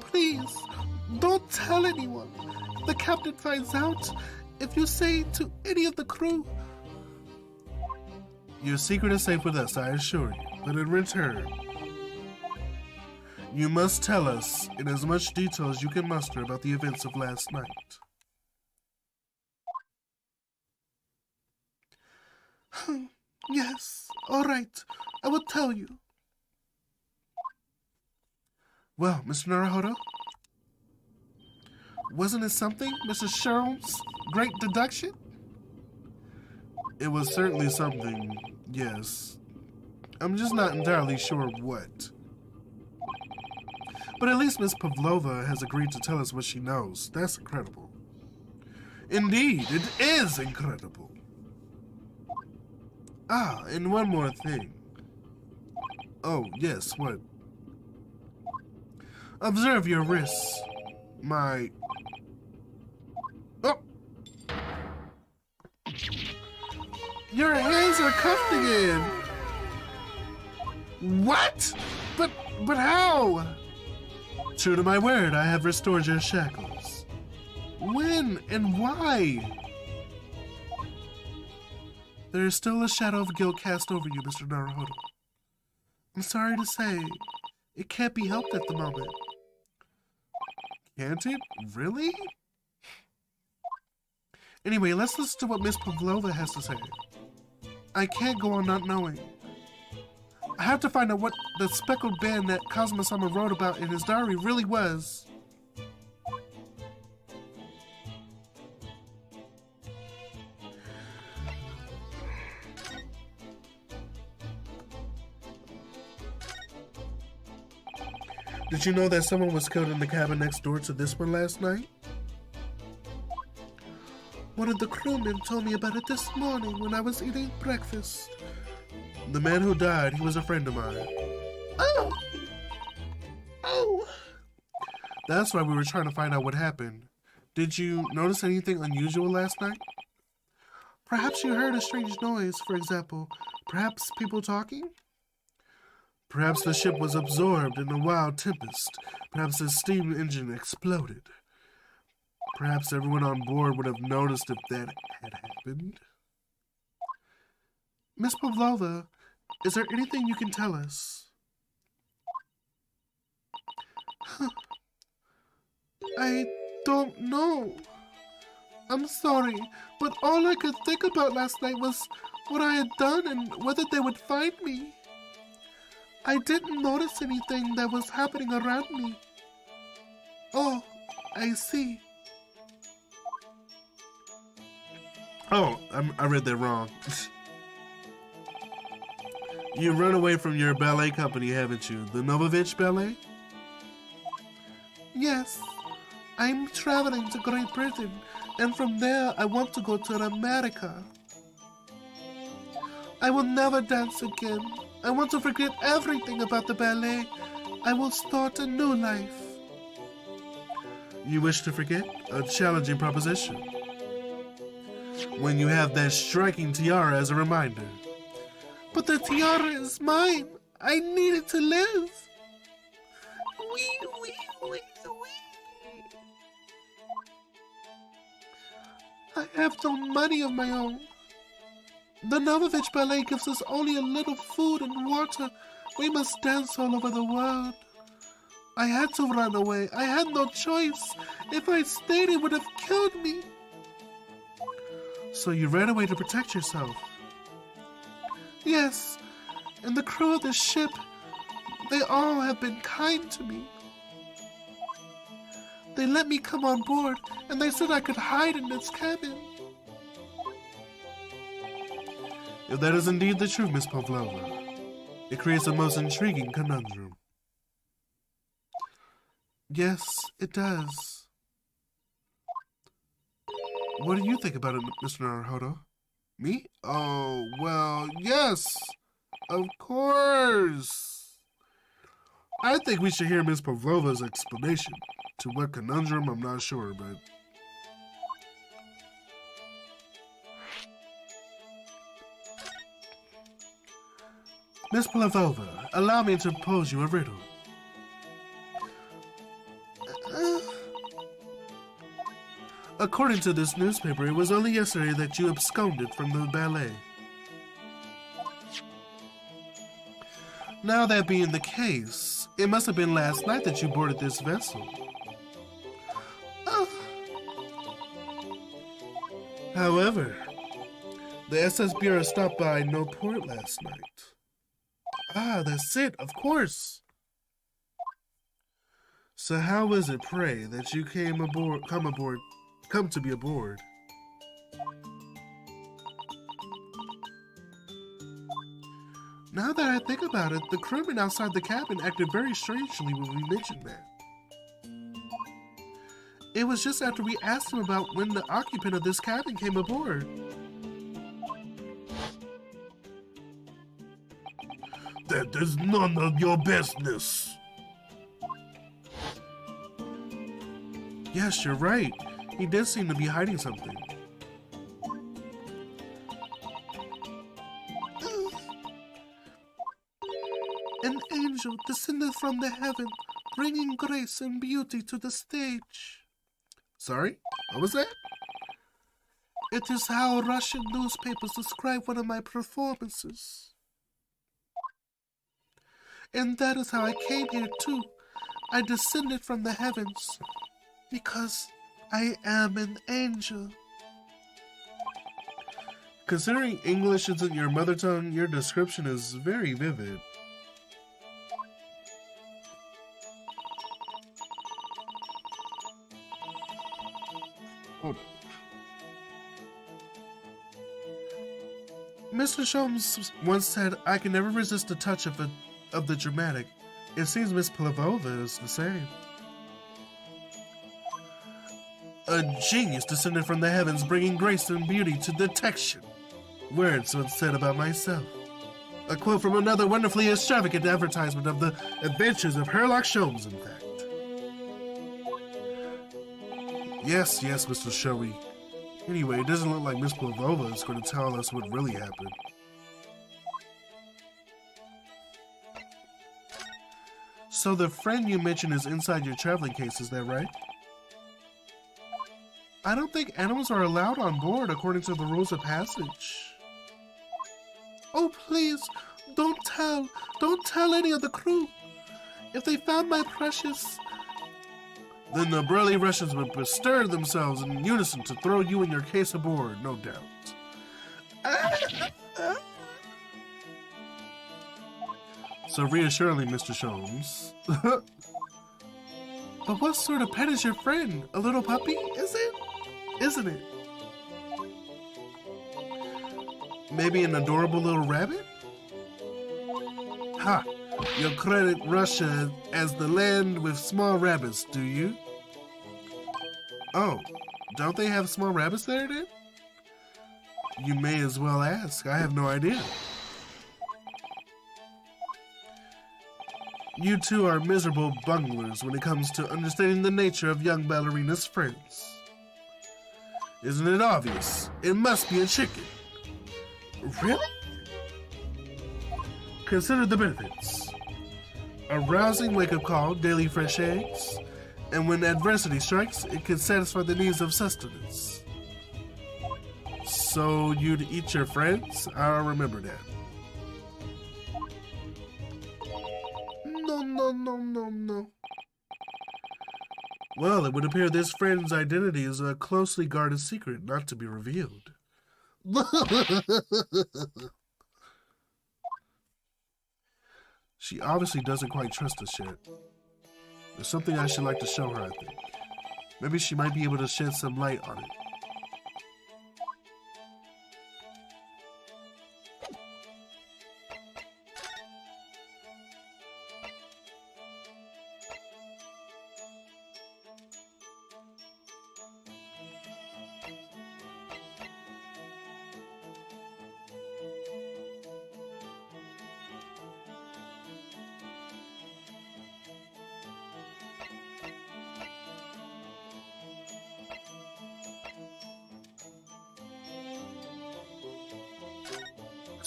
Please, don't tell anyone. If the captain finds out, if you say to any of the crew... Your secret is safe with us, I assure you. But in return, you must tell us in as much detail as you can muster about the events of last night. Yes, all right. I will tell you. Well, Mr. Naruhodo, wasn't it something, Mr. Sholmes' great deduction? It was certainly something, yes. I'm just not entirely sure what. But at least Miss Pavlova has agreed to tell us what she knows. That's incredible. Indeed, it is incredible. Ah, and one more thing. Oh, yes, what? Observe your wrists. My... Oh! Your hands are cuffed again! What? But how? True to my word, I have restored your shackles. When and why? There is still a shadow of guilt cast over you, Mr. Naruhodo. I'm sorry to say, it can't be helped at the moment. Can't it? Really? Anyway, let's listen to what Miss Pavlova has to say. I can't go on not knowing. I have to find out what the speckled band that Kazuma-sama wrote about in his diary really was. Did you know that someone was killed in the cabin next door to this one last night? One of the crewmen told me about it this morning when I was eating breakfast. The man who died, he was a friend of mine. Oh! Oh! That's why we were trying to find out what happened. Did you notice anything unusual last night? Perhaps you heard a strange noise, for example. Perhaps people talking? Perhaps the ship was absorbed in a wild tempest. Perhaps the steam engine exploded. Perhaps everyone on board would have noticed if that had happened. Miss Pavlova, is there anything you can tell us? I don't know. I'm sorry, but all I could think about last night was what I had done and whether they would find me. I didn't notice anything that was happening around me. Oh, I see. Oh, I read that wrong. You run away from your ballet company, haven't you? The Novovich Ballet? Yes. I'm traveling to Great Britain, and from there I want to go to America. I will never dance again. I want to forget everything about the ballet. I will start a new life. You wish to forget? A challenging proposition. When you have that striking tiara as a reminder. But the tiara is mine. I need it to live. Wee, wee, wee, wee. I have no money of my own. The Novovich Ballet gives us only a little food and water. We must dance all over the world. I had to run away. I had no choice. If I stayed, it would have killed me. So you ran away to protect yourself? Yes, and the crew of the ship, they all have been kind to me. They let me come on board, and they said I could hide in this cabin. If that is indeed the truth, Miss Pavlova, it creates a most intriguing conundrum. Yes, it does. What do you think about it, Mr. Naruhodo? Me? Oh, well, yes, of course. I think we should hear Miss Pavlova's explanation. To what conundrum, I'm not sure, but... Miss Pavlova, allow me to pose you a riddle. According to this newspaper, it was only yesterday that you absconded from the ballet. Now that being the case, it must have been last night that you boarded this vessel. However, the SS Burya stopped by no port last night. Ah, that's it, of course. So how is it, pray, that you come to be aboard? Now that I think about it, the crewman outside the cabin acted very strangely when we mentioned that. It was just after we asked him about when the occupant of this cabin came aboard. That is none of your business. Yes, you're right. He did seem to be hiding something. An angel descended from the heaven, bringing grace and beauty to the stage. Sorry? What was that? It is how Russian newspapers describe one of my performances. And that is how I came here too. I descended from the heavens because I am an angel. Considering English isn't your mother tongue, your description is very vivid. Hold on. Mr. Sholmes once said, I can never resist the touch of the dramatic. It seems Miss Pavlova is the same. A genius descended from the heavens, bringing grace and beauty to detection. Words once said about myself. A quote from another wonderfully extravagant advertisement of the adventures of Herlock Sholmes, in fact. Yes, Mr. Showy. Anyway, it doesn't look like Miss Pavlova is going to tell us what really happened. So the friend you mentioned is inside your traveling case, is that right? I don't think animals are allowed on board according to the rules of passage. Oh, please, don't tell any of the crew. If they found my precious... Then the burly Russians would bestir themselves in unison to throw you and your case aboard, no doubt. So reassuringly, Mr. Sholmes. But what sort of pet is your friend? A little puppy, is it? Isn't it? Maybe an adorable little rabbit? Ha! You credit Russia as the land with small rabbits, do you? Oh, don't they have small rabbits there then? You may as well ask. I have no idea. You two are miserable bunglers when it comes to understanding the nature of young ballerina's friends. Isn't it obvious? It must be a chicken. Really? Consider the benefits. A rousing wake-up call, daily fresh eggs, and when adversity strikes, it can satisfy the needs of sustenance. So you'd eat your friends? I'll remember that. No. Well, it would appear this friend's identity is a closely guarded secret, not to be revealed. She obviously doesn't quite trust us yet. There's something I should like to show her, I think. Maybe she might be able to shed some light on it.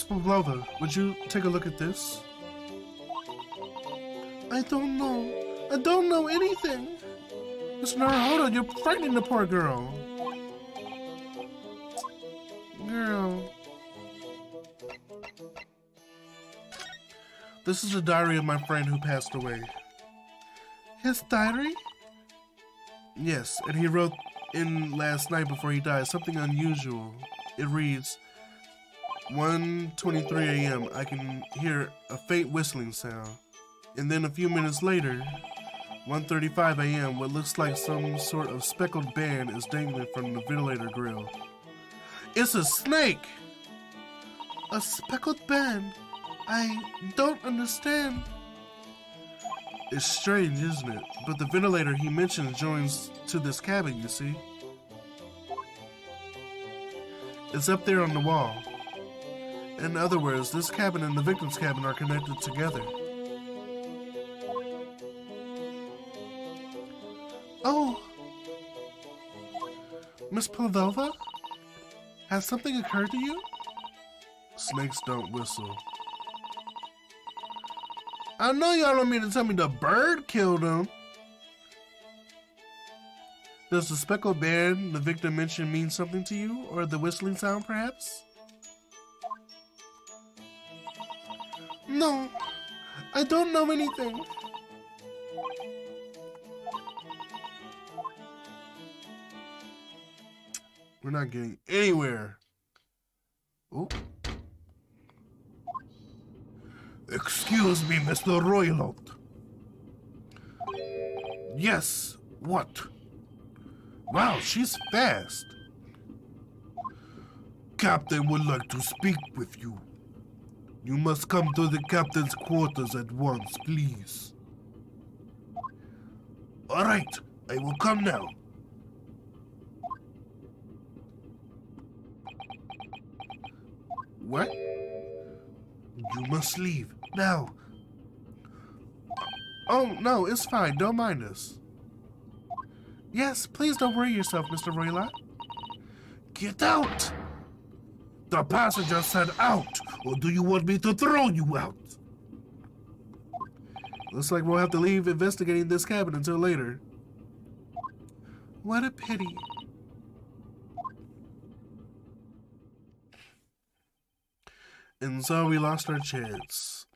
Pavlova, would you take a look at this? I don't know. I don't know anything. Mr. Naruhodo, you're frightening the poor girl. Girl. This is the diary of my friend who passed away. His diary? Yes, and he wrote in last night before he died something unusual. It reads, 1:23 a.m. I can hear a faint whistling sound. And then a few minutes later, 1:35 a.m., what looks like some sort of speckled band is dangling from the ventilator grill. It's a snake! A speckled band? I don't understand. It's strange, isn't it? But the ventilator he mentions joins to this cabin, you see? It's up there on the wall. In other words, this cabin and the victim's cabin are connected together. Oh! Miss Pavlova? Has something occurred to you? Snakes don't whistle. I know y'all don't mean to tell me the bird killed him. Does the speckled band the victim mentioned mean something to you? Or the whistling sound, perhaps? No, I don't know anything. We're not getting anywhere. Oh. Excuse me, Mr. Roylott. Yes, what? Wow, she's fast. Captain would like to speak with you. You must come to the captain's quarters at once, please. All right, I will come now. What? You must leave, now. Oh, no, it's fine. Don't mind us. Yes, please don't worry yourself, Mr. Roylott. Get out! The passenger said out, or do you want me to throw you out? Looks like we'll have to leave investigating this cabin until later. What a pity. And so we lost our chance.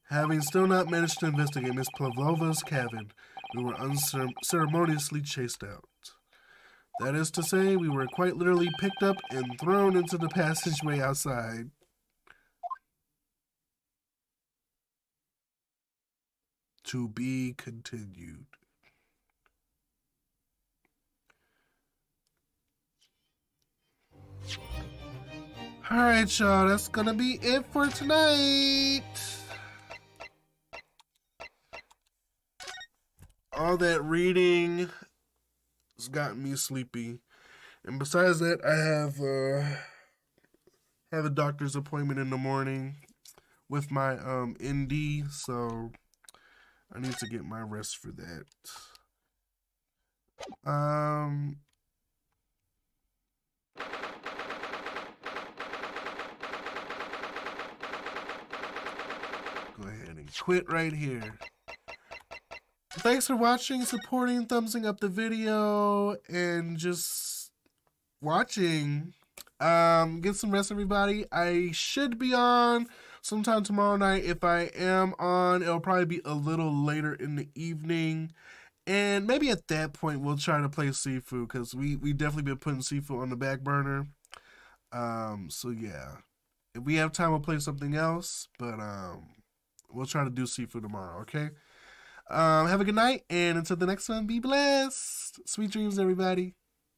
Having still not managed to investigate Miss Pavlova's cabin, we were unceremoniously chased out. That is to say, we were quite literally picked up and thrown into the passageway outside. To be continued. Alright, y'all, that's gonna be it for tonight. All that reading has gotten me sleepy. And besides that, I have a doctor's appointment in the morning with my ND, so I need to get my rest for that. Go ahead and quit right here. Thanks for watching, supporting, thumbsing up the video, and just watching. Get some rest, everybody. I should be on sometime tomorrow night. If I am on, it'll probably be a little later in the evening. And maybe at that point we'll try to play Seafood, because we definitely been putting Seafood on the back burner. So yeah, if we have time, we'll play something else. But we'll try to do Seafood tomorrow. Okay. Have a good night, and until the next one, be blessed. Sweet dreams, everybody.